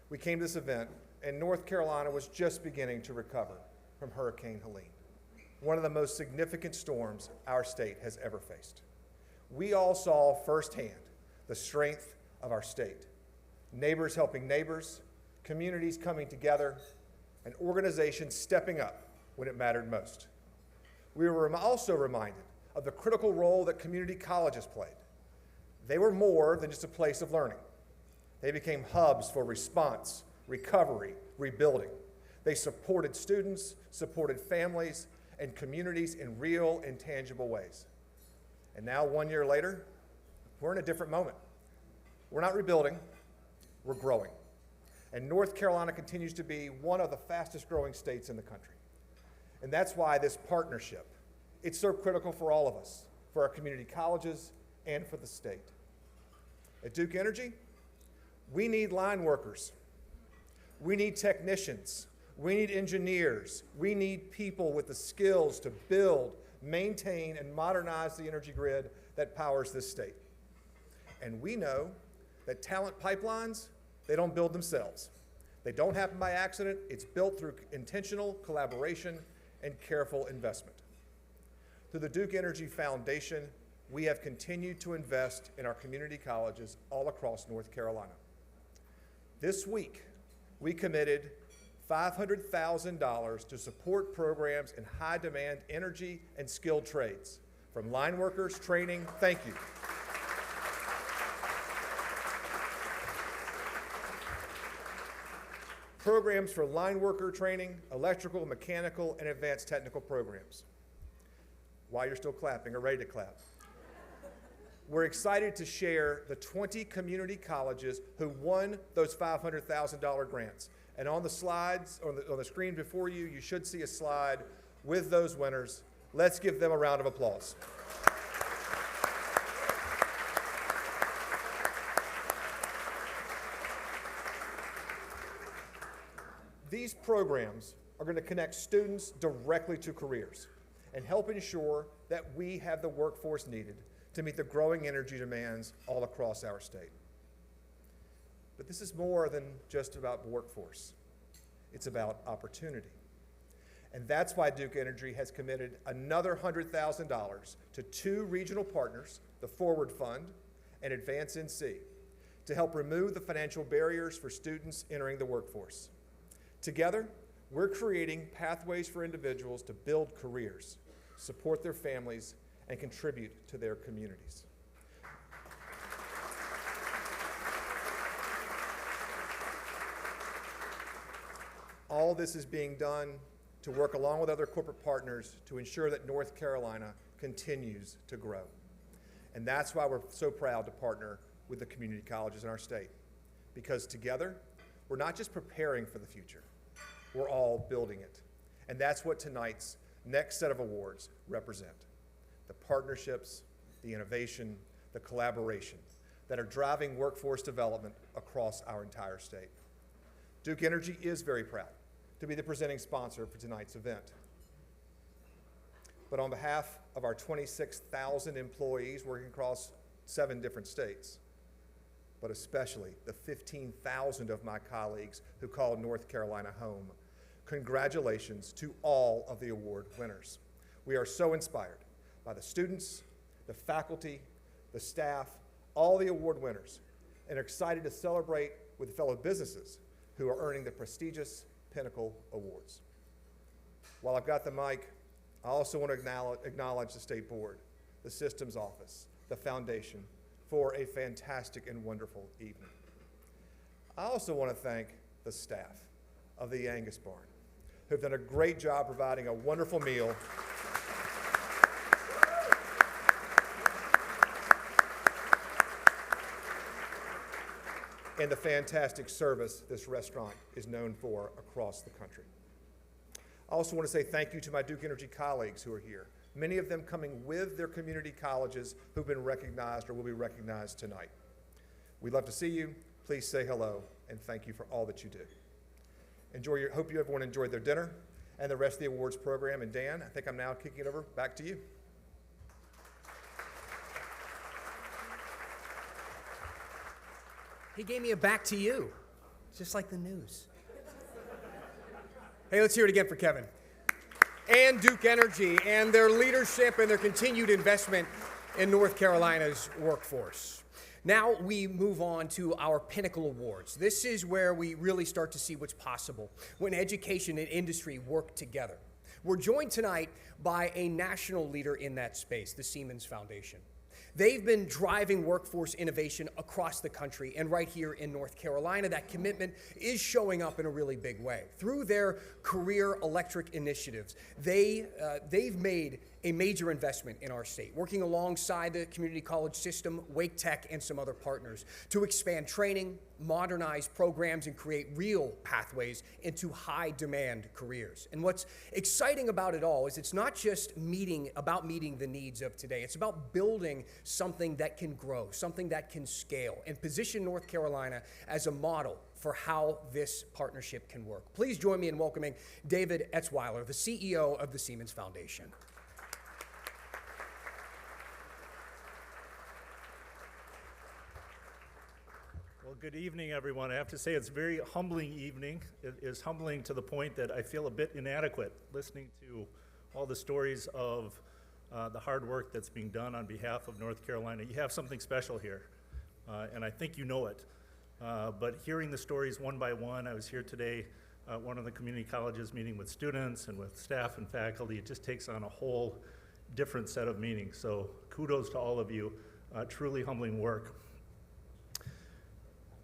we came to this event, and North Carolina was just beginning to recover from Hurricane Helene, one of the most significant storms our state has ever faced. We all saw firsthand the strength of our state. Neighbors helping neighbors, communities coming together, and organizations stepping up when it mattered most. We were also reminded of the critical role that community colleges played. They were more than just a place of learning. They became hubs for response, recovery, rebuilding. They supported students, supported families, and communities in real and tangible ways. And now, 1 year later, we're in a different moment. We're not rebuilding, we're growing. And North Carolina continues to be one of the fastest growing states in the country. And that's why this partnership, it's so critical for all of us, for our community colleges and for the state. At Duke Energy, We need line workers. We need technicians. We need engineers. We need people with the skills to build, maintain, and modernize the energy grid that powers this state. And we know that talent pipelines, they don't build themselves. They don't happen by accident. It's built through intentional collaboration and careful investment. Through the Duke Energy Foundation, we have continued to invest in our community colleges all across North Carolina. This week, we committed $500,000 to support programs in high-demand energy and skilled trades, from line workers, training, thank you. Programs for line worker training, electrical, mechanical, and advanced technical programs. While you're still clapping or ready to clap. We're excited to share the 20 community colleges who won those $500,000 grants. And on the slides, on the screen before you, you should see a slide with those winners. Let's give them a round of applause. These programs are going to connect students directly to careers and help ensure that we have the workforce needed to meet the growing energy demands all across our state. But this is more than just about workforce. It's about opportunity. And that's why Duke Energy has committed another $100,000 to 2 regional partners, the Forward Fund and Advance NC, to help remove the financial barriers for students entering the workforce. Together, we're creating pathways for individuals to build careers, support their families, and contribute to their communities. All this is being done to work along with other corporate partners to ensure that North Carolina continues to grow. And that's why we're so proud to partner with the community colleges in our state. Because together, we're not just preparing for the future, we're all building it. And that's what tonight's next set of awards represent. The partnerships, the innovation, the collaboration that are driving workforce development across our entire state. Duke Energy is very proud to be the presenting sponsor for tonight's event. But on behalf of our 26,000 employees working across 7 different states, but especially the 15,000 of my colleagues who call North Carolina home, congratulations to all of the award winners. We are so inspired by the students, the faculty, the staff, all the award winners, and are excited to celebrate with fellow businesses who are earning the prestigious Pinnacle Awards. While I've got the mic, I also want to acknowledge the State Board, the Systems Office, the Foundation, for a fantastic and wonderful evening. I also want to thank the staff of the Angus Barn, who've done a great job providing a wonderful meal and the fantastic service this restaurant is known for across the country. I also want to say thank you to my Duke Energy colleagues who are here, many of them coming with their community colleges who've been recognized or will be recognized tonight. We'd love to see you. Please say hello, and thank you for all that you do. Hope everyone enjoyed their dinner and the rest of the awards program. And Dan, I think I'm now kicking it over back to you. He gave me a back to you, just like the news. Hey, let's hear it again for Kevin. And Duke Energy and their leadership and their continued investment in North Carolina's workforce. Now we move on to our Pinnacle Awards. This is where we really start to see what's possible when education and industry work together. We're joined tonight by a national leader in that space, the Siemens Foundation. They've been driving workforce innovation across the country, and right here in North Carolina, that commitment is showing up in a really big way. Through their career electric initiatives, they've made a major investment in our state, working alongside the community college system, Wake Tech, and some other partners to expand training, modernize programs, and create real pathways into high-demand careers. And what's exciting about it all is it's not just meeting the needs of today. It's about building something that can grow, something that can scale, and position North Carolina as a model for how this partnership can work. Please join me in welcoming David Etzwiler, the CEO of the Siemens Foundation. Well, good evening, everyone. I have to say it's a very humbling evening. It is humbling to the point that I feel a bit inadequate listening to all the stories of the hard work that's being done on behalf of North Carolina. You have something special here, and I think you know it. But hearing the stories one by one, I was here today at one of the community colleges meeting with students and with staff and faculty. It just takes on a whole different set of meanings. So kudos to all of you. Truly humbling work.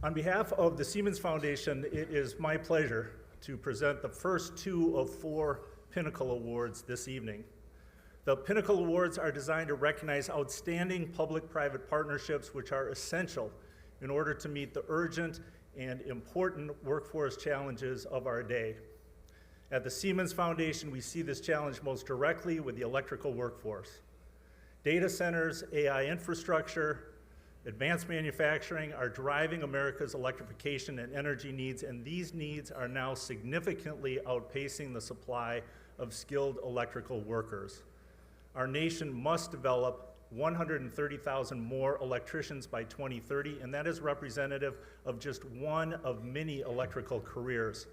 On behalf of the Siemens Foundation, it is my pleasure to present the first 2 of 4 Pinnacle Awards this evening. The Pinnacle Awards are designed to recognize outstanding public-private partnerships which are essential in order to meet the urgent and important workforce challenges of our day. At the Siemens Foundation, we see this challenge most directly with the electrical workforce. Data centers, AI infrastructure, advanced manufacturing are driving America's electrification and energy needs, and these needs are now significantly outpacing the supply of skilled electrical workers. Our nation must develop 130,000 more electricians by 2030, and that is representative of just one of many electrical careers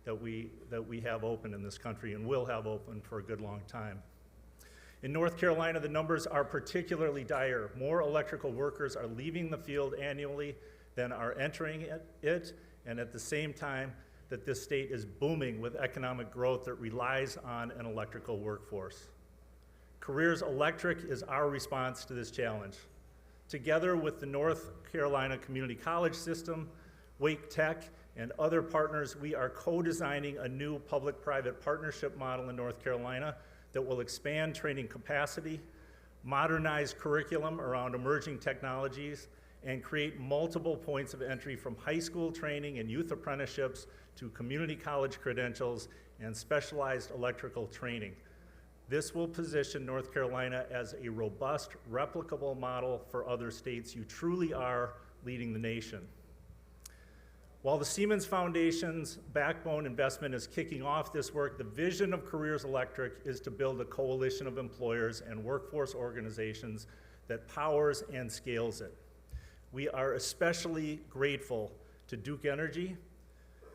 that we have open in this country and will have open for a good long time. In North Carolina, the numbers are particularly dire. More electrical workers are leaving the field annually than are entering it, and at the same time that this state is booming with economic growth that relies on an electrical workforce. Careers Electric is our response to this challenge. Together with the North Carolina Community College System, Wake Tech, and other partners, we are co-designing a new public-private partnership model in North Carolina that will expand training capacity, modernize curriculum around emerging technologies, and create multiple points of entry from high school training and youth apprenticeships to community college credentials and specialized electrical training. This will position North Carolina as a robust, replicable model for other states. You truly are leading the nation. While the Siemens Foundation's backbone investment is kicking off this work, the vision of Careers Electric is to build a coalition of employers and workforce organizations that powers and scales it. We are especially grateful to Duke Energy,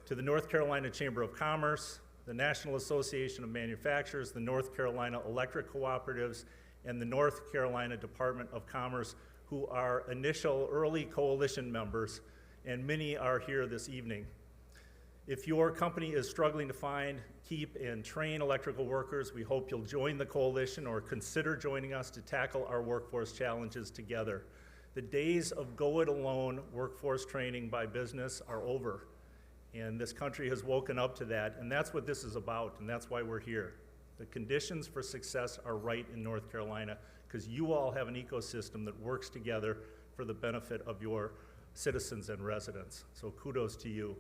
to the North Carolina Chamber of Commerce, the National Association of Manufacturers, the North Carolina Electric Cooperatives, and the North Carolina Department of Commerce, who are initial early coalition members, and many are here this evening. If your company is struggling to find, keep, and train electrical workers, we hope you'll join the coalition or consider joining us to tackle our workforce challenges together. The days of go-it-alone workforce training by business are over, and this country has woken up to that, and that's what this is about, and that's why we're here. The conditions for success are right in North Carolina because you all have an ecosystem that works together for the benefit of your citizens and residents. So kudos to you.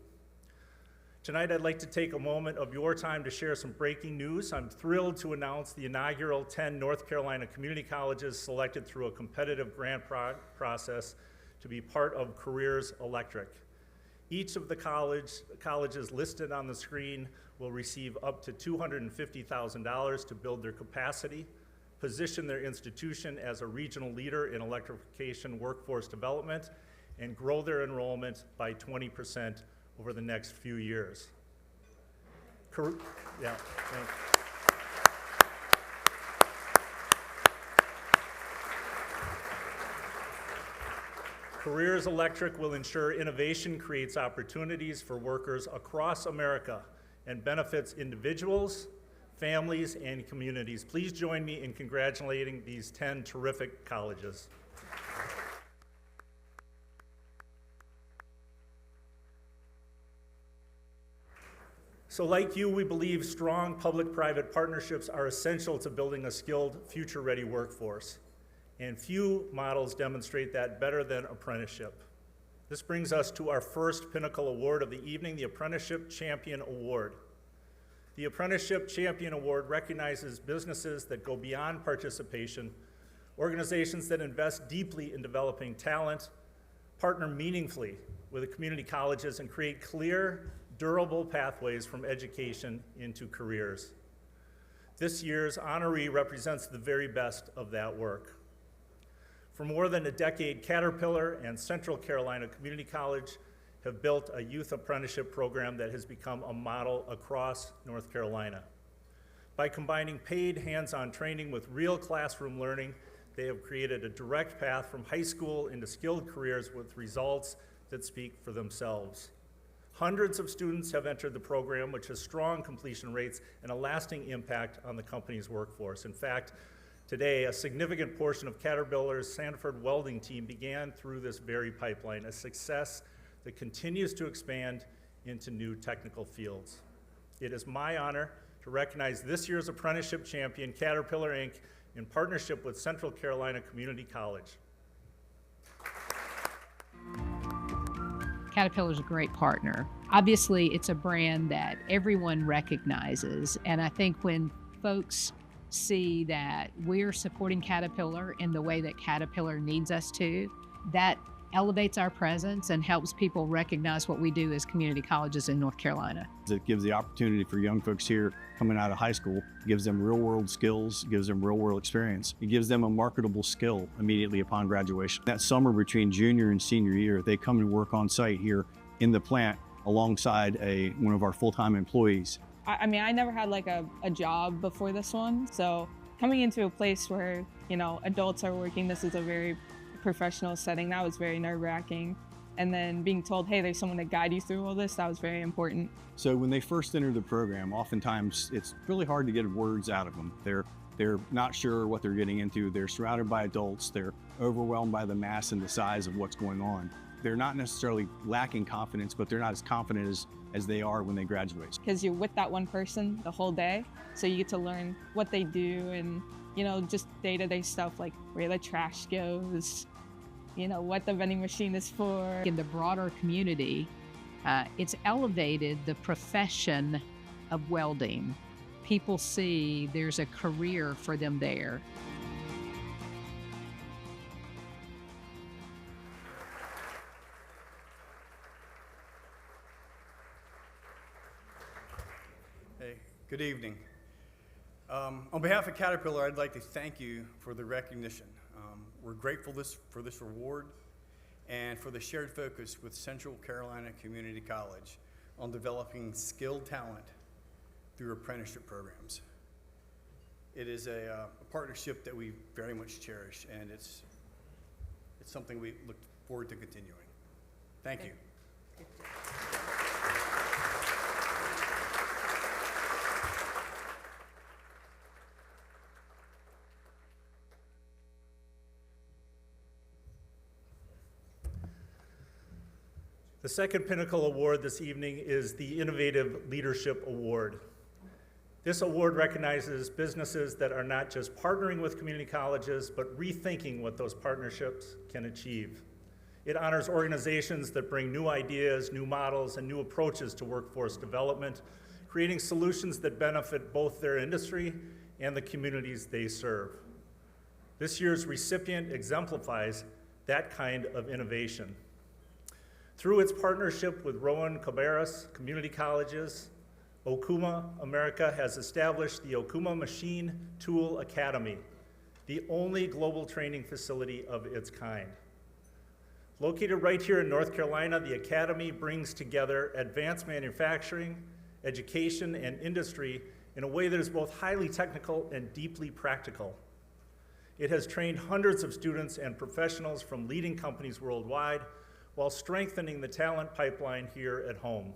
Tonight, I'd like to take a moment of your time to share some breaking news. I'm thrilled to announce the inaugural 10 North Carolina community colleges selected through a competitive grant process to be part of Careers Electric. Each of the colleges listed on the screen will receive up to $250,000 to build their capacity, position their institution as a regional leader in electrification workforce development, and grow their enrollment by 20% over the next few years. Careers Electric will ensure innovation creates opportunities for workers across America and benefits individuals, families, and communities. Please join me in congratulating these 10 terrific colleges. So like you, we believe strong public-private partnerships are essential to building a skilled, future-ready workforce. And few models demonstrate that better than apprenticeship. This brings us to our first pinnacle award of the evening, the Apprenticeship Champion Award. The Apprenticeship Champion Award recognizes businesses that go beyond participation, organizations that invest deeply in developing talent, partner meaningfully with the community colleges, and create clear, durable pathways from education into careers. This year's honoree represents the very best of that work. For more than a decade, Caterpillar and Central Carolina Community College have built a youth apprenticeship program that has become a model across North Carolina. By combining paid hands-on training with real classroom learning, they have created a direct path from high school into skilled careers with results that speak for themselves. Hundreds of students have entered the program, which has strong completion rates and a lasting impact on the company's workforce. In fact, today, a significant portion of Caterpillar's Sanford welding team began through this very pipeline, a success that continues to expand into new technical fields. It is my honor to recognize this year's Apprenticeship Champion, Caterpillar, Inc., in partnership with Central Carolina Community College. Caterpillar's a great partner. Obviously, it's a brand that everyone recognizes, and I think when folks see that we're supporting Caterpillar in the way that Caterpillar needs us to, that elevates our presence and helps people recognize what we do as community colleges in North Carolina. It gives the opportunity for young folks here coming out of high school, gives them real-world skills, gives them real-world experience. It gives them a marketable skill immediately upon graduation. That summer between junior and senior year, they come and work on site here in the plant alongside one of our full-time employees. I mean, I never had like a job before this one, so coming into a place where, you know, adults are working, this is a very professional setting, that was very nerve-wracking. And then being told, hey, there's someone to guide you through all this, that was very important. So when they first enter the program, oftentimes it's really hard to get words out of them. They're not sure what they're getting into. They're surrounded by adults. They're overwhelmed by the mass and the size of what's going on. They're not necessarily lacking confidence, but they're not as confident as they are when they graduate. Because you're with that one person the whole day, so you get to learn what they do and, you know, just day-to-day stuff like where the trash goes, you know, what the vending machine is for. In the broader community, it's elevated the profession of welding. People see there's a career for them there. Hey, good evening. On behalf of Caterpillar, I'd like to thank you for the recognition. We're grateful for this award and for the shared focus with Central Carolina Community College on developing skilled talent through apprenticeship programs. It is a partnership that we very much cherish, and it's something we look forward to continuing. Thank you. The second pinnacle award this evening is the Innovative Leadership Award. This award recognizes businesses that are not just partnering with community colleges, but rethinking what those partnerships can achieve. It honors organizations that bring new ideas, new models, and new approaches to workforce development, creating solutions that benefit both their industry and the communities they serve. This year's recipient exemplifies that kind of innovation. Through its partnership with Rowan Cabarrus Community Colleges, Okuma America has established the Okuma Machine Tool Academy, the only global training facility of its kind. Located right here in North Carolina, the Academy brings together advanced manufacturing, education, and industry in a way that is both highly technical and deeply practical. It has trained hundreds of students and professionals from leading companies worldwide, while strengthening the talent pipeline here at home.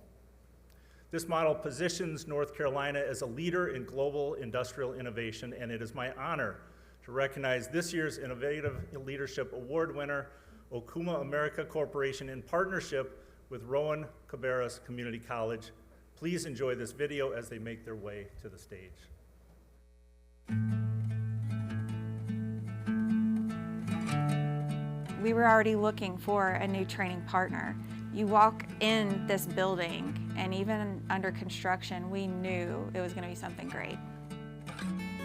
This model positions North Carolina as a leader in global industrial innovation, and it is my honor to recognize this year's Innovative Leadership Award winner, Okuma America Corporation, in partnership with Rowan Cabarrus Community College. Please enjoy this video as they make their way to the stage. We were already looking for a new training partner. You walk in this building, and even under construction, we knew it was going to be something great.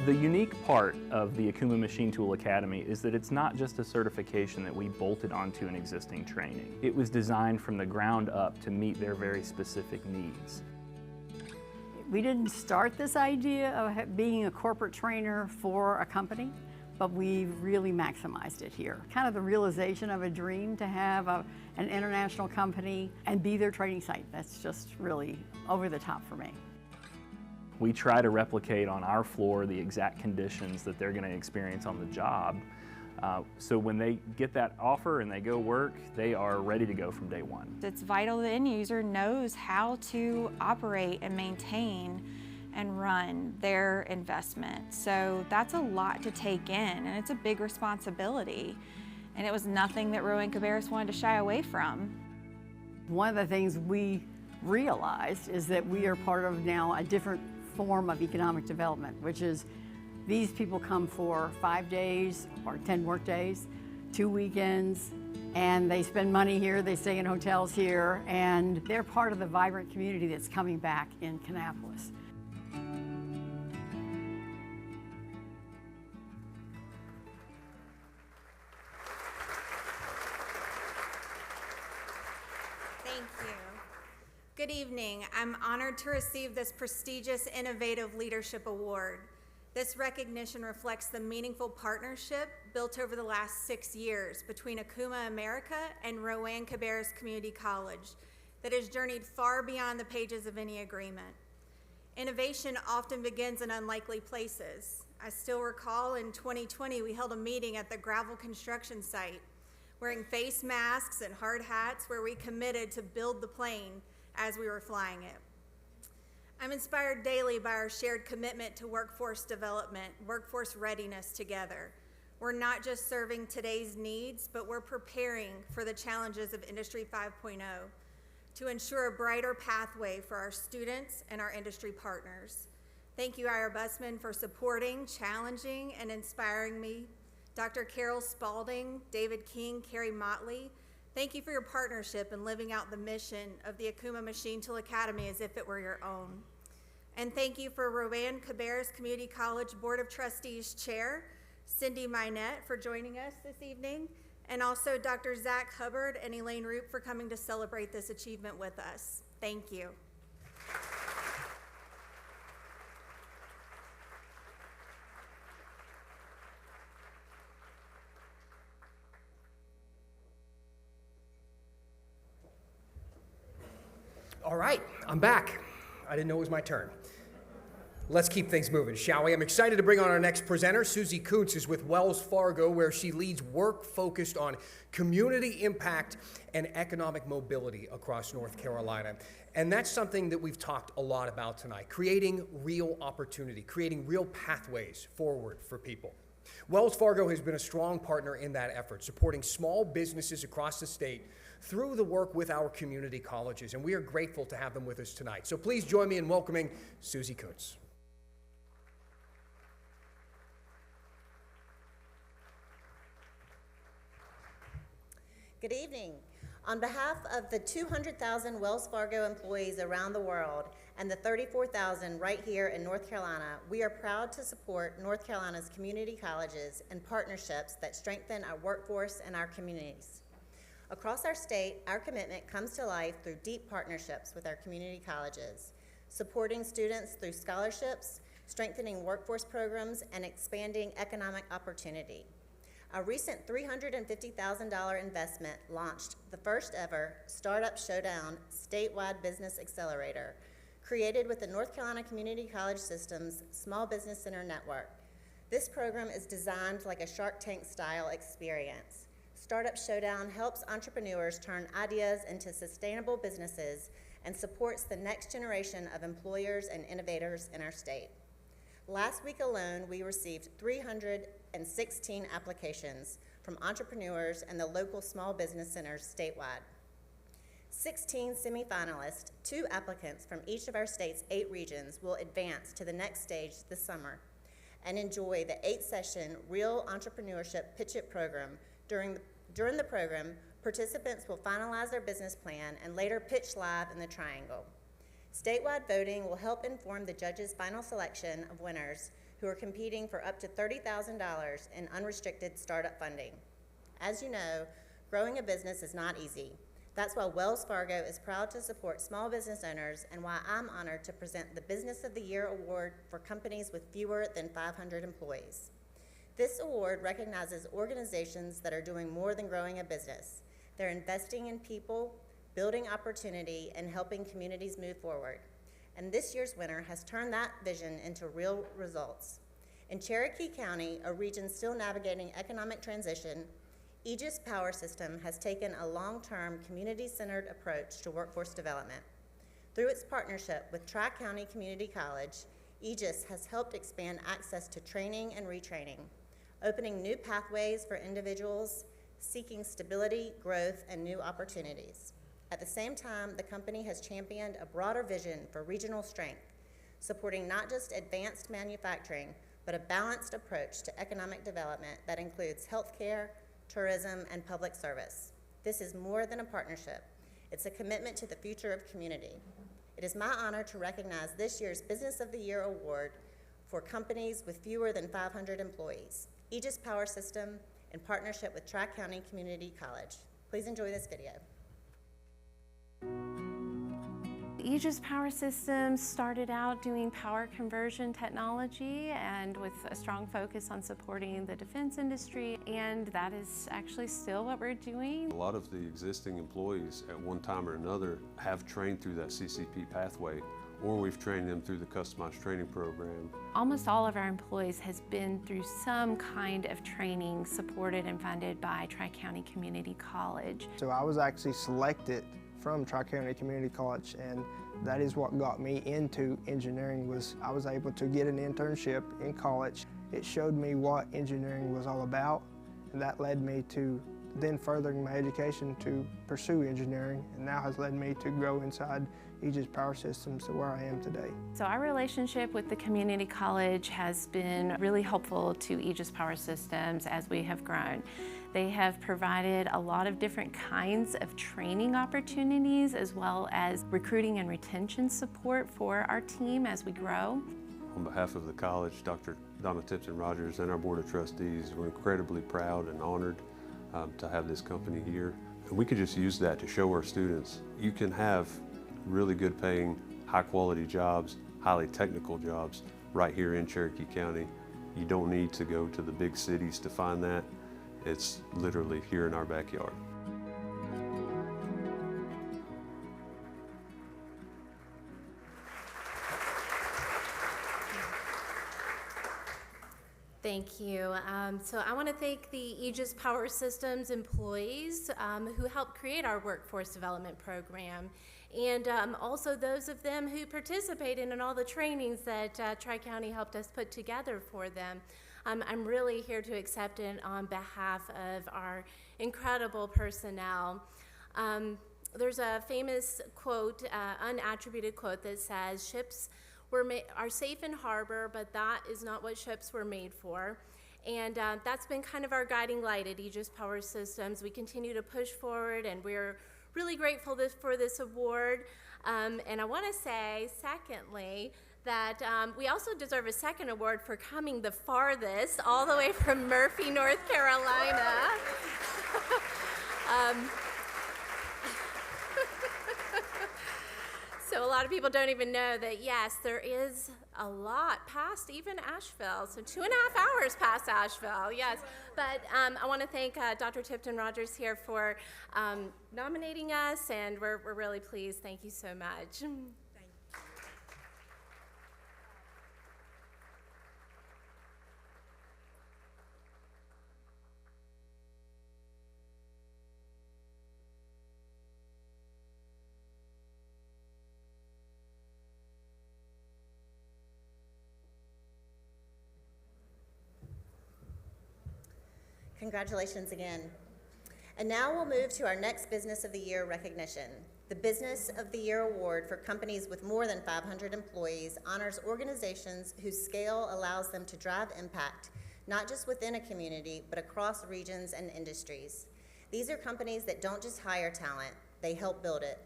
The unique part of the Akuma Machine Tool Academy is that it's not just a certification that we bolted onto an existing training. It was designed from the ground up to meet their very specific needs. We didn't start this idea of being a corporate trainer for a company, but we really maximized it here. Kind of the realization of a dream to have an international company and be their training site. That's just really over the top for me. We try to replicate on our floor the exact conditions that they're going to experience on the job. So when they get that offer and they go work, they are ready to go from day one. It's vital the end user knows how to operate and maintain and run their investment. So that's a lot to take in, and it's a big responsibility. And it was nothing that Rowan Cabarrus wanted to shy away from. One of the things we realized is that we are part of now a different form of economic development, which is these people come for 5 days or 10 work days, 2 weekends, and they spend money here, they stay in hotels here, and they're part of the vibrant community that's coming back in Kannapolis. Thank you. Good evening. I'm honored to receive this prestigious Innovative Leadership Award. This recognition reflects the meaningful partnership built over the last 6 years between Akuma America and Rowan Cabarrus Community College that has journeyed far beyond the pages of any agreement. Innovation often begins in unlikely places. I still recall in 2020 we held a meeting at the gravel construction site, wearing face masks and hard hats, where we committed to build the plane as we were flying it. I'm inspired daily by our shared commitment to workforce development, workforce readiness together. We're not just serving today's needs, but we're preparing for the challenges of Industry 5.0 to ensure a brighter pathway for our students and our industry partners. Thank you, Ira Bussman, for supporting, challenging, and inspiring me. Dr. Carol Spalding, David King, Carrie Motley, thank you for your partnership in living out the mission of the Akuma Machine Tool Academy as if it were your own. And thank you for Rowan Cabarrus Community College Board of Trustees Chair, Cindy Minette, for joining us this evening, and also Dr. Zach Hubbard and Elaine Roop for coming to celebrate this achievement with us. Thank you. All right, I'm back. I didn't know it was my turn. Let's keep things moving, shall we? I'm excited to bring on our next presenter. Suzie Koonce is with Wells Fargo, where she leads work focused on community impact and economic mobility across North Carolina. And that's something that we've talked a lot about tonight, creating real opportunity, creating real pathways forward for people. Wells Fargo has been a strong partner in that effort, supporting small businesses across the state through the work with our community colleges, and we are grateful to have them with us tonight. So please join me in welcoming Suzie Koonce. Good evening. On behalf of the 200,000 Wells Fargo employees around the world and the 34,000 right here in North Carolina, we are proud to support North Carolina's community colleges and partnerships that strengthen our workforce and our communities. Across our state, our commitment comes to life through deep partnerships with our community colleges, supporting students through scholarships, strengthening workforce programs, and expanding economic opportunity. Our recent $350,000 investment launched the first ever Startup Showdown statewide business accelerator, created with the North Carolina Community College System's Small Business Center Network. This program is designed like a Shark Tank style experience. Startup Showdown helps entrepreneurs turn ideas into sustainable businesses and supports the next generation of employers and innovators in our state. Last week alone, we received 316 applications from entrepreneurs and the local small business centers statewide. 16 semifinalists, 2 applicants from each of our state's 8 regions, will advance to the next stage this summer and enjoy the 8-session Real Entrepreneurship Pitch It program. During the program, participants will finalize their business plan and later pitch live in the Triangle. Statewide voting will help inform the judges' final selection of winners who are competing for up to $30,000 in unrestricted startup funding. As you know, growing a business is not easy. That's why Wells Fargo is proud to support small business owners and why I'm honored to present the Business of the Year Award for companies with fewer than 500 employees. This award recognizes organizations that are doing more than growing a business. They're investing in people, building opportunity, and helping communities move forward. And this year's winner has turned that vision into real results. In Cherokee County, a region still navigating economic transition, Aegis Power System has taken a long-term, community-centered approach to workforce development. Through its partnership with Tri-County Community College, Aegis has helped expand access to training and retraining, opening new pathways for individuals seeking stability, growth, and new opportunities. At the same time, the company has championed a broader vision for regional strength, supporting not just advanced manufacturing, but a balanced approach to economic development that includes healthcare, tourism, and public service. This is more than a partnership. It's a commitment to the future of community. It is my honor to recognize this year's Business of the Year Award for companies with fewer than 500 employees, Aegis Power System, in partnership with Tri-County Community College. Please enjoy this video. Aegis Power Systems started out doing power conversion technology and with a strong focus on supporting the defense industry, and that is actually still what we're doing. A lot of the existing employees at one time or another have trained through that CCP pathway, or we've trained them through the customized training program. Almost all of our employees has been through some kind of training supported and funded by Tri-County Community College. So I was actually selected from Tri-County Community College, and that is what got me into engineering. Was I was able to get an internship in college. It showed me what engineering was all about, and that led me to then furthering my education to pursue engineering, and now has led me to grow inside Aegis Power Systems to where I am today. So our relationship with the community college has been really helpful to Aegis Power Systems as we have grown. They have provided a lot of different kinds of training opportunities as well as recruiting and retention support for our team as we grow. On behalf of the college, Dr. Donna Tipton-Rogers and our Board of Trustees, we're incredibly proud and honored to have this company here. And we could just use that to show our students you can have really good paying, high quality jobs, highly technical jobs right here in Cherokee County. You don't need to go to the big cities to find that. It's literally here in our backyard. Thank you. So I want to thank the Aegis Power Systems employees who helped create our workforce development program, and also those of them who participated in all the trainings that Tri-County helped us put together for them. I'm really here to accept it on behalf of our incredible personnel. There's a famous quote, unattributed quote that says, "Ships are safe in harbor, but that is not what ships were made for." And that's been kind of our guiding light at Aegis Power Systems. We continue to push forward, and we're really grateful for this award. And I want to say, secondly, that we also deserve a second award for coming the farthest, all the way from Murphy, North Carolina. So a lot of people don't even know that, yes, there is a lot past even Asheville. So 2.5 hours past Asheville, yes. But I want to thank Dr. Tipton-Rogers here for nominating us, and we're really pleased. Thank you so much. Congratulations again. And now we'll move to our next Business of the Year recognition. The Business of the Year Award for companies with more than 500 employees honors organizations whose scale allows them to drive impact, not just within a community, but across regions and industries. These are companies that don't just hire talent, they help build it.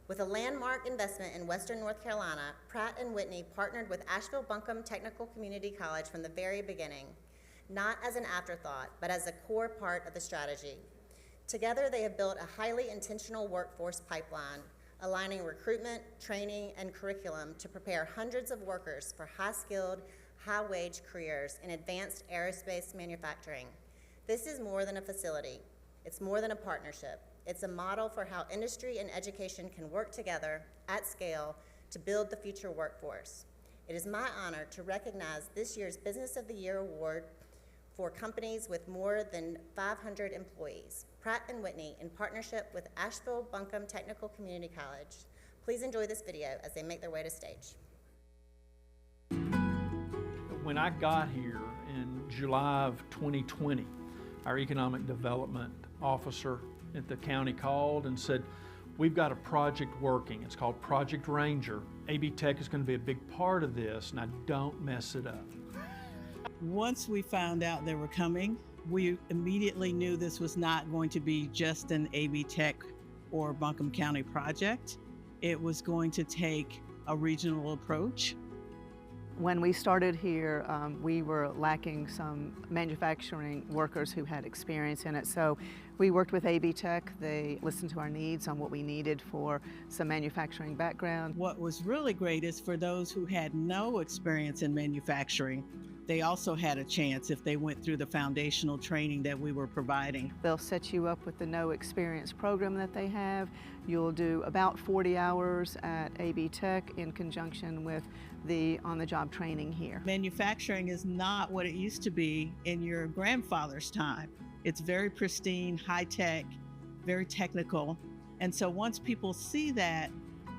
With a landmark investment in Western North Carolina, Pratt & Whitney partnered with Asheville-Buncombe Technical Community College from the very beginning, not as an afterthought, but as a core part of the strategy. Together, they have built a highly intentional workforce pipeline, aligning recruitment, training, and curriculum to prepare hundreds of workers for high-skilled, high-wage careers in advanced aerospace manufacturing. This is more than a facility. It's more than a partnership. It's a model for how industry and education can work together at scale to build the future workforce. It is my honor to recognize this year's Business of the Year Award for companies with more than 500 employees, Pratt & Whitney, in partnership with Asheville-Buncombe Technical Community College. Please enjoy this video as they make their way to stage. When I got here in July of 2020, our economic development officer at the county called and said, we've got a project working. It's called Project Ranger. AB Tech is going to be a big part of this. Now don't mess it up. Once we found out they were coming, we immediately knew this was not going to be just an AB Tech or Buncombe County project. It was going to take a regional approach. When we started here, we were lacking some manufacturing workers who had experience in it. So we worked with AB Tech. They listened to our needs on what we needed for some manufacturing background. What was really great is for those who had no experience in manufacturing, they also had a chance if they went through the foundational training that we were providing. They'll set you up with the no experience program that they have. You'll do about 40 hours at AB Tech in conjunction with the on-the-job training here. Manufacturing is not what it used to be in your grandfather's time. It's very pristine, high-tech, very technical. And so once people see that,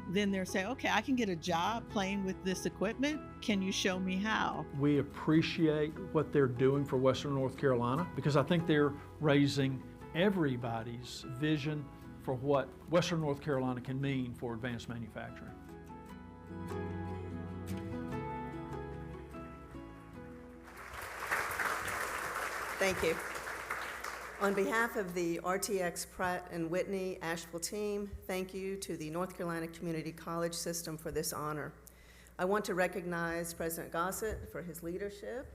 then they're saying, okay, I can get a job playing with this equipment. Can you show me how? We appreciate what they're doing for Western North Carolina because I think they're raising everybody's vision for what Western North Carolina can mean for advanced manufacturing. Thank you. On behalf of the RTX Pratt & Whitney Asheville team, thank you to the North Carolina Community College System for this honor. I want to recognize President Gossett for his leadership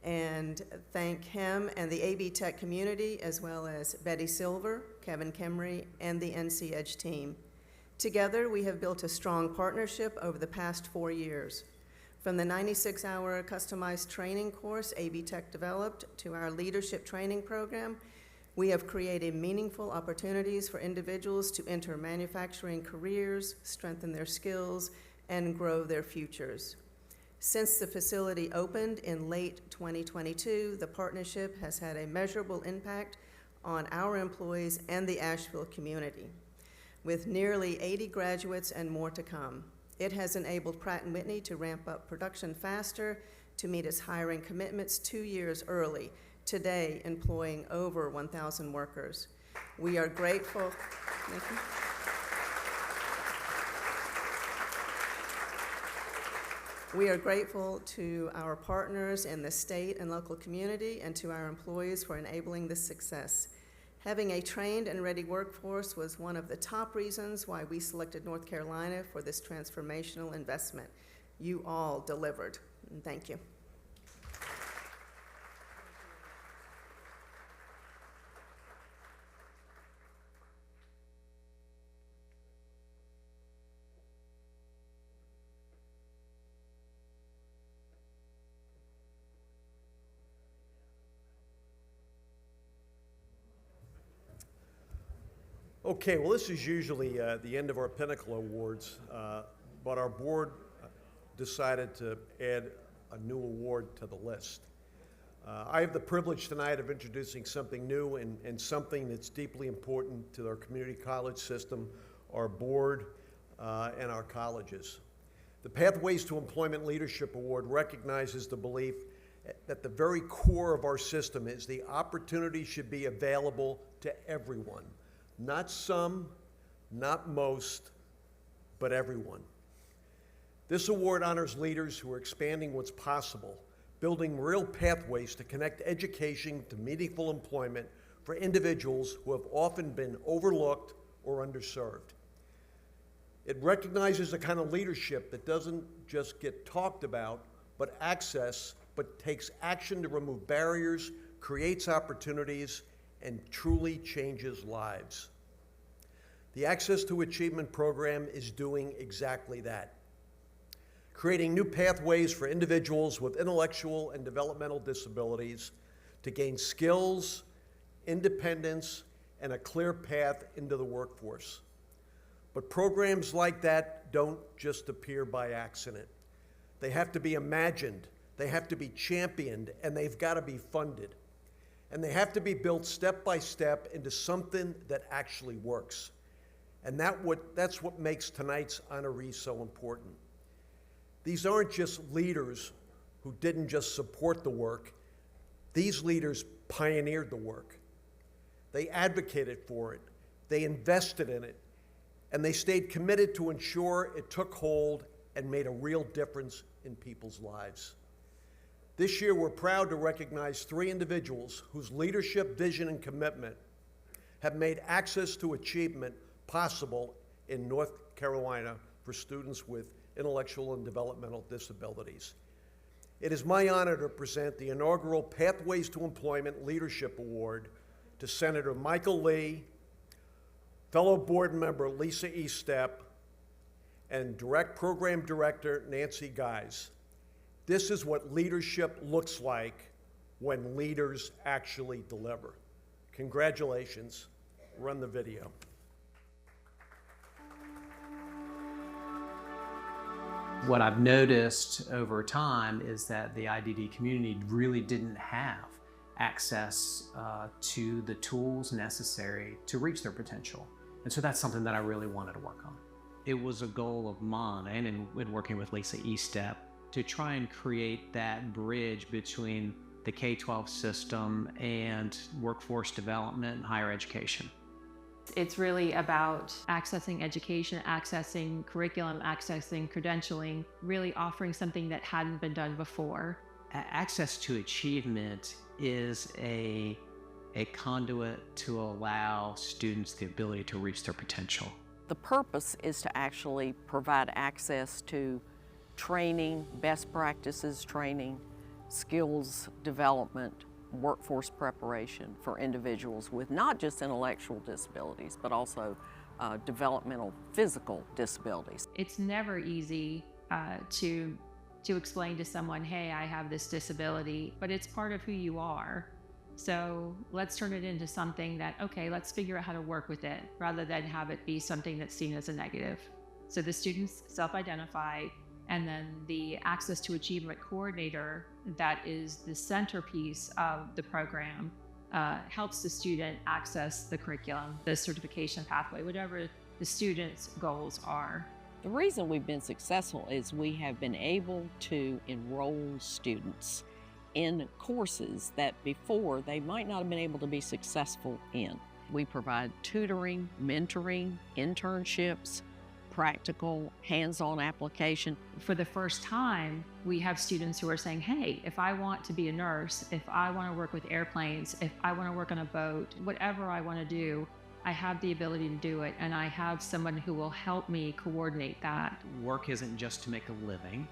and thank him and the AB Tech community, as well as Betty Silver, Kevin Kemry, and the NC Edge team. Together, we have built a strong partnership over the past 4 years. From the 96-hour customized training course AB Tech developed to our leadership training program, we have created meaningful opportunities for individuals to enter manufacturing careers, strengthen their skills, and grow their futures. Since the facility opened in late 2022, the partnership has had a measurable impact on our employees and the Asheville community. With nearly 80 graduates and more to come, it has enabled Pratt & Whitney to ramp up production faster to meet its hiring commitments 2 years early, today employing over 1,000 workers. We are grateful. Thank you. We are grateful to our partners in the state and local community and to our employees for enabling this success. Having a trained and ready workforce was one of the top reasons why we selected North Carolina for this transformational investment. You all delivered, and thank you. Okay, well, this is usually the end of our Pinnacle Awards, but our board decided to add a new award to the list. I have the privilege tonight of introducing something new and something that's deeply important to our community college system, our board, and our colleges. The Pathways to Employment Leadership Award recognizes the belief that the very core of our system is the opportunity should be available to everyone. Not some, not most, but everyone. This award honors leaders who are expanding what's possible, building real pathways to connect education to meaningful employment for individuals who have often been overlooked or underserved. It recognizes the kind of leadership that doesn't just get talked about, but takes action to remove barriers, creates opportunities, and truly changes lives. The Access to Achievement program is doing exactly that, creating new pathways for individuals with intellectual and developmental disabilities to gain skills, independence, and a clear path into the workforce. But programs like that don't just appear by accident. They have to be imagined, they have to be championed, and they've got to be funded. And they have to be built step by step into something that actually works. And that's what makes tonight's honoree so important. These aren't just leaders who didn't just support the work. These leaders pioneered the work. They advocated for it, they invested in it, and they stayed committed to ensure it took hold and made a real difference in people's lives. This year, we're proud to recognize 3 individuals whose leadership, vision, and commitment have made access to achievement possible in North Carolina for students with intellectual and developmental disabilities. It is my honor to present the inaugural Pathways to Employment Leadership Award to Senator Michael Lee, fellow board member Lisa Estep, and Program Director Nancy Guys. This is what leadership looks like when leaders actually deliver. Congratulations. Run the video. What I've noticed over time is that the IDD community really didn't have access to the tools necessary to reach their potential. And so that's something that I really wanted to work on. It was a goal of mine and working with Lisa Estep to try and create that bridge between the K-12 system and workforce development and higher education. It's really about accessing education, accessing curriculum, accessing credentialing, really offering something that hadn't been done before. Access to achievement is a conduit to allow students the ability to reach their potential. The purpose is to actually provide access to training, best practices training, skills development, workforce preparation for individuals with not just intellectual disabilities, but also developmental physical disabilities. It's never easy to explain to someone, hey, I have this disability, but it's part of who you are. So let's turn it into something that, okay, let's figure out how to work with it rather than have it be something that's seen as a negative. So the students self-identify, and then the Access to Achievement coordinator, that is the centerpiece of the program, helps the student access the curriculum, the certification pathway, whatever the student's goals are. The reason we've been successful is we have been able to enroll students in courses that before they might not have been able to be successful in. We provide tutoring, mentoring, internships, practical, hands-on application. For the first time, we have students who are saying, hey, if I want to be a nurse, if I want to work with airplanes, if I want to work on a boat, whatever I want to do, I have the ability to do it, and I have someone who will help me coordinate that. Work isn't just to make a living.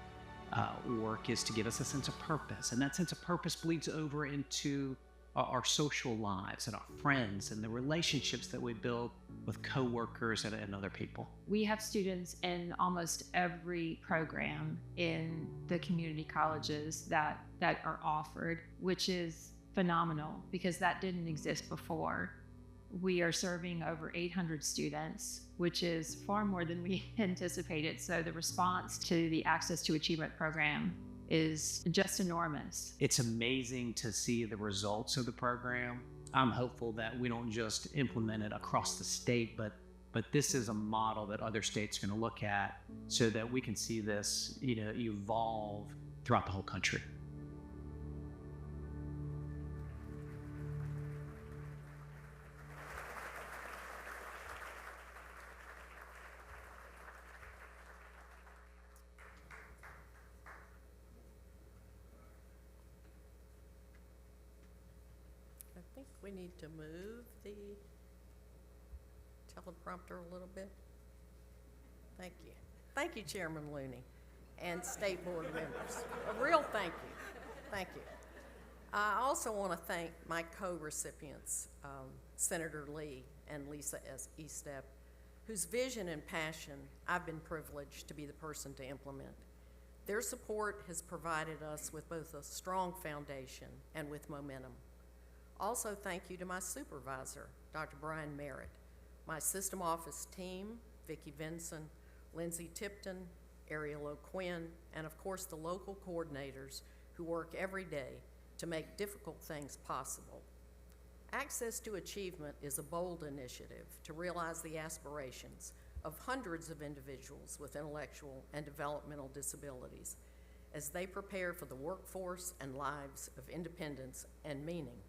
Work is to give us a sense of purpose, and that sense of purpose bleeds over into our social lives and our friends and the relationships that we build with coworkers and other people. We have students in almost every program in the community colleges that are offered, which is phenomenal because that didn't exist before. We are serving over 800 students, which is far more than we anticipated. So the response to the Access to Achievement program is just enormous. It's amazing to see the results of the program. I'm hopeful that we don't just implement it across the state, but this is a model that other states are going to look at so that we can see this, evolve throughout the whole country. We need to move the teleprompter a little bit. Thank you. Thank you, Chairman Looney, and State Board members. A real thank you. Thank you. I also want to thank my co-recipients, Senator Lee and Lisa S. Estep, whose vision and passion I've been privileged to be the person to implement. Their support has provided us with both a strong foundation and with momentum. Also, thank you to my supervisor, Dr. Brian Merritt, my system office team, Vicki Vinson, Lindsay Tipton, Ariel O'Quinn, and of course the local coordinators who work every day to make difficult things possible. Access to Achievement is a bold initiative to realize the aspirations of hundreds of individuals with intellectual and developmental disabilities as they prepare for the workforce and lives of independence and meaning.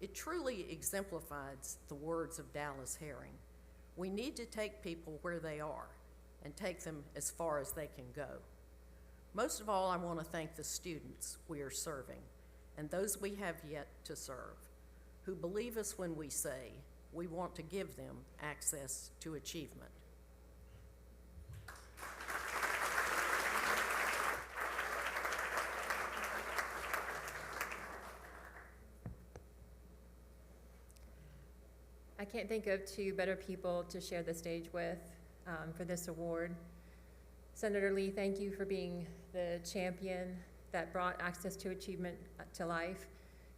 It truly exemplifies the words of Dallas Herring. We need to take people where they are and take them as far as they can go. Most of all, I want to thank the students we are serving and those we have yet to serve, who believe us when we say we want to give them access to achievement. I can't think of two better people to share the stage with for this award. Senator Lee, thank you for being the champion that brought Access to Achievement to life.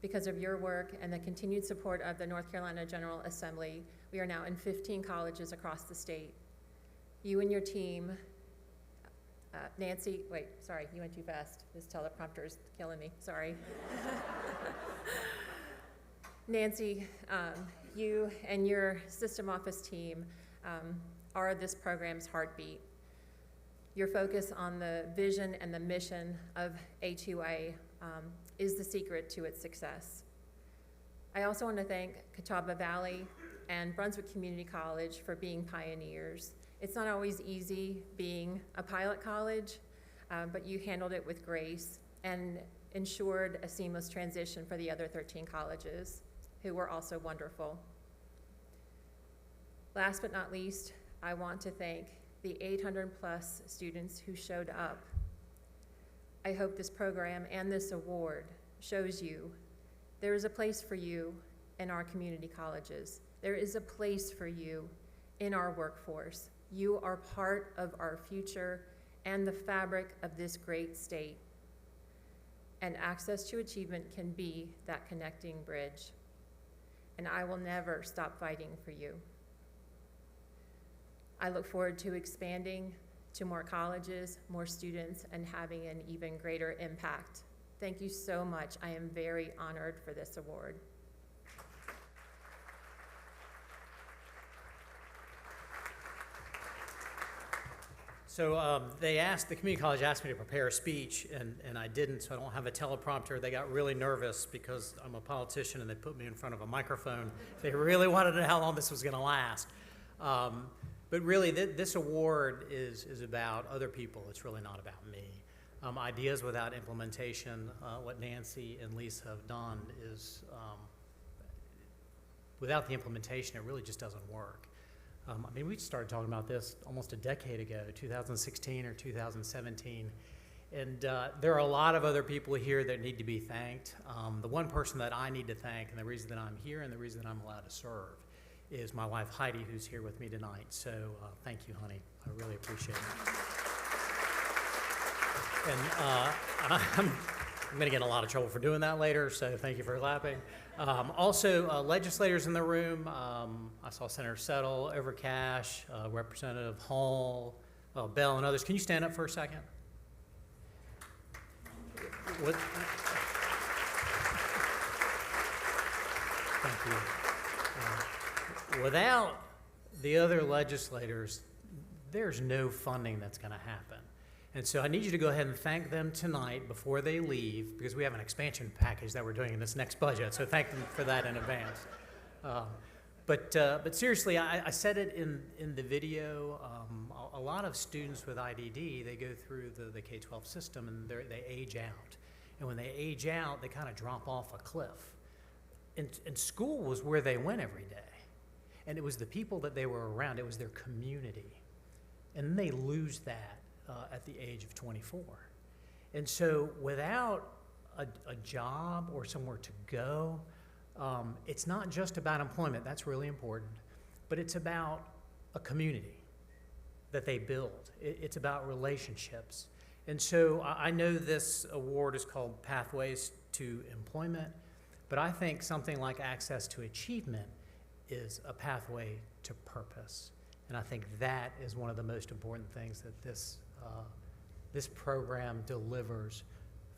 Because of your work and the continued support of the North Carolina General Assembly, we are now in 15 colleges across the state. You and your team, Nancy, wait, sorry, you went too fast. This teleprompter is killing me, sorry. Nancy, you and your system office team are this program's heartbeat. Your focus on the vision and the mission of A2A is the secret to its success. I also want to thank Catawba Valley and Brunswick Community College for being pioneers. It's not always easy being a pilot college, but you handled it with grace and ensured a seamless transition for the other 13 colleges, who were also wonderful. Last but not least, I want to thank the 800+ students who showed up. I hope this program and this award shows you there is a place for you in our community colleges. There is a place for you in our workforce. You are part of our future and the fabric of this great state. And Access to Achievement can be that connecting bridge. And I will never stop fighting for you. I look forward to expanding to more colleges, more students, and having an even greater impact. Thank you so much. I am very honored for this award. So the community college asked me to prepare a speech, and I didn't, so I don't have a teleprompter. They got really nervous because I'm a politician and they put me in front of a microphone. They really wanted to know how long this was gonna last. But really, this award is about other people. It's really not about me. Ideas without implementation, what Nancy and Lisa have done is, without the implementation, it really just doesn't work. I mean, we started talking about this almost a decade ago, 2016 or 2017. And there are a lot of other people here that need to be thanked. The one person that I need to thank, and the reason that I'm here and the reason that I'm allowed to serve, is my wife Heidi, who's here with me tonight. So thank you, honey. I really appreciate it. And I'm going to get in a lot of trouble for doing that later, so thank you for clapping. Also, legislators in the room. I saw Senator Settle, Overcash, Representative Hall, Bell, and others. Can you stand up for a second? What? Thank you. Without the other legislators, there's no funding that's going to happen. And so I need you to go ahead and thank them tonight before they leave, because we have an expansion package that we're doing in this next budget, so thank them for that in advance. But seriously, I said it in the video, a lot of students with IDD, they go through the K-12 system and they age out. And when they age out, they kind of drop off a cliff. and school was where they went every day. And it was the people that they were around. It was their community. And then they lose that at the age of 24. And so without a job or somewhere to go, it's not just about employment. That's really important. But it's about a community that they build. It's about relationships. And so I know this award is called Pathways to Employment, but I think something like Access to Achievement is a pathway to purpose. And I think that is one of the most important things that this program delivers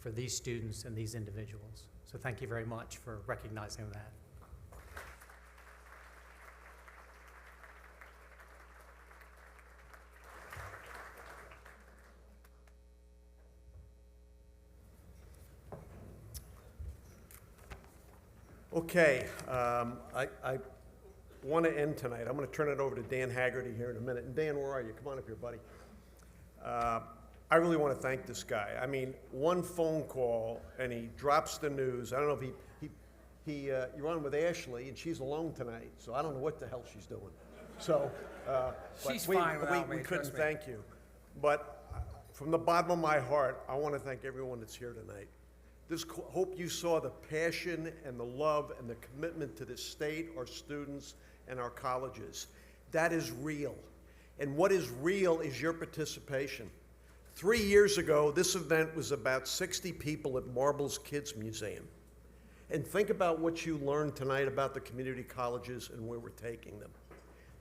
for these students and these individuals. So thank you very much for recognizing that. Okay, I want to end tonight. I'm going to turn it over to Dan Haggerty here in a minute. And Dan, where are you? Come on up here, buddy. I really want to thank this guy. I mean, one phone call and he drops the news. I don't know if you're on with Ashley and she's alone tonight, so I don't know what the hell she's doing. So, She's fine without me, we couldn't trust me. thank you. But from the bottom of my heart, I want to thank everyone that's here tonight. Hope you saw the passion and the love and the commitment to this state, our students, and our colleges. That is real. And what is real is your participation. 3 years ago, this event was about 60 people at Marble's Kids Museum. And think about what you learned tonight about the community colleges and where we're taking them.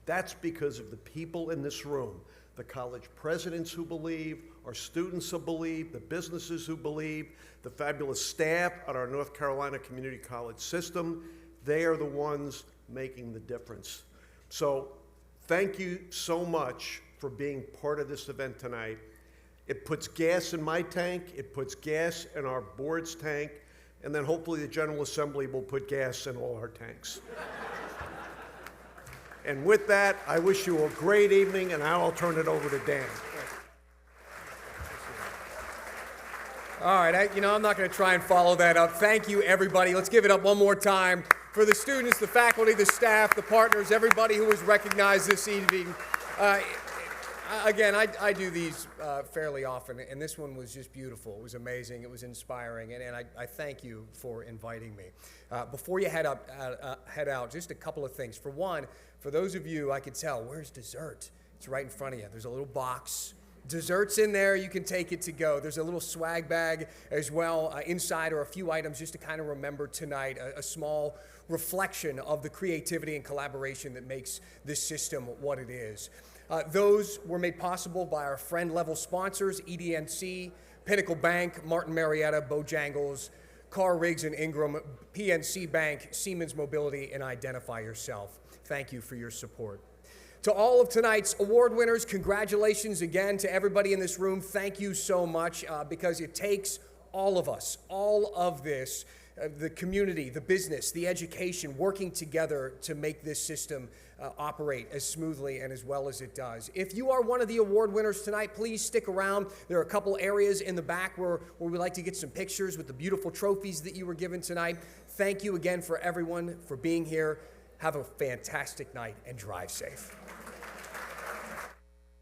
That's because of the people in this room, the college presidents who believe, our students who believe, the businesses who believe, the fabulous staff at our North Carolina Community College system. They are the ones making the difference. So thank you so much for being part of this event tonight. It puts gas in my tank, it puts gas in our board's tank, and then hopefully the General Assembly will put gas in all our tanks. And with that, I wish you a great evening, and now I'll turn it over to Dan. All right, I'm not going to try and follow that up. Thank you, everybody. Let's give it up one more time for the students, the faculty, the staff, the partners, everybody who was recognized this evening. Again, I do these fairly often, and this one was just beautiful. It was amazing. It was inspiring, and I thank you for inviting me. Before you head out, just a couple of things. For one, for those of you, I could tell, where's dessert? It's right in front of you. There's a little box. Dessert's in there. You can take it to go. There's a little swag bag as well. Inside are a few items just to kind of remember tonight, a small reflection of the creativity and collaboration that makes this system what it is. Those were made possible by our friend-level sponsors, EDNC, Pinnacle Bank, Martin Marietta, Bojangles, Carr Riggs and Ingram, PNC Bank, Siemens Mobility, and Identify Yourself. Thank you for your support. To all of tonight's award winners, congratulations again to everybody in this room. Thank you so much because it takes all of us, all of this, the community, the business, the education, working together to make this system operate as smoothly and as well as it does. If you are one of the award winners tonight, please stick around. There are a couple areas in the back where we'd like to get some pictures with the beautiful trophies that you were given tonight. Thank you again for everyone for being here. Have a fantastic night and drive safe.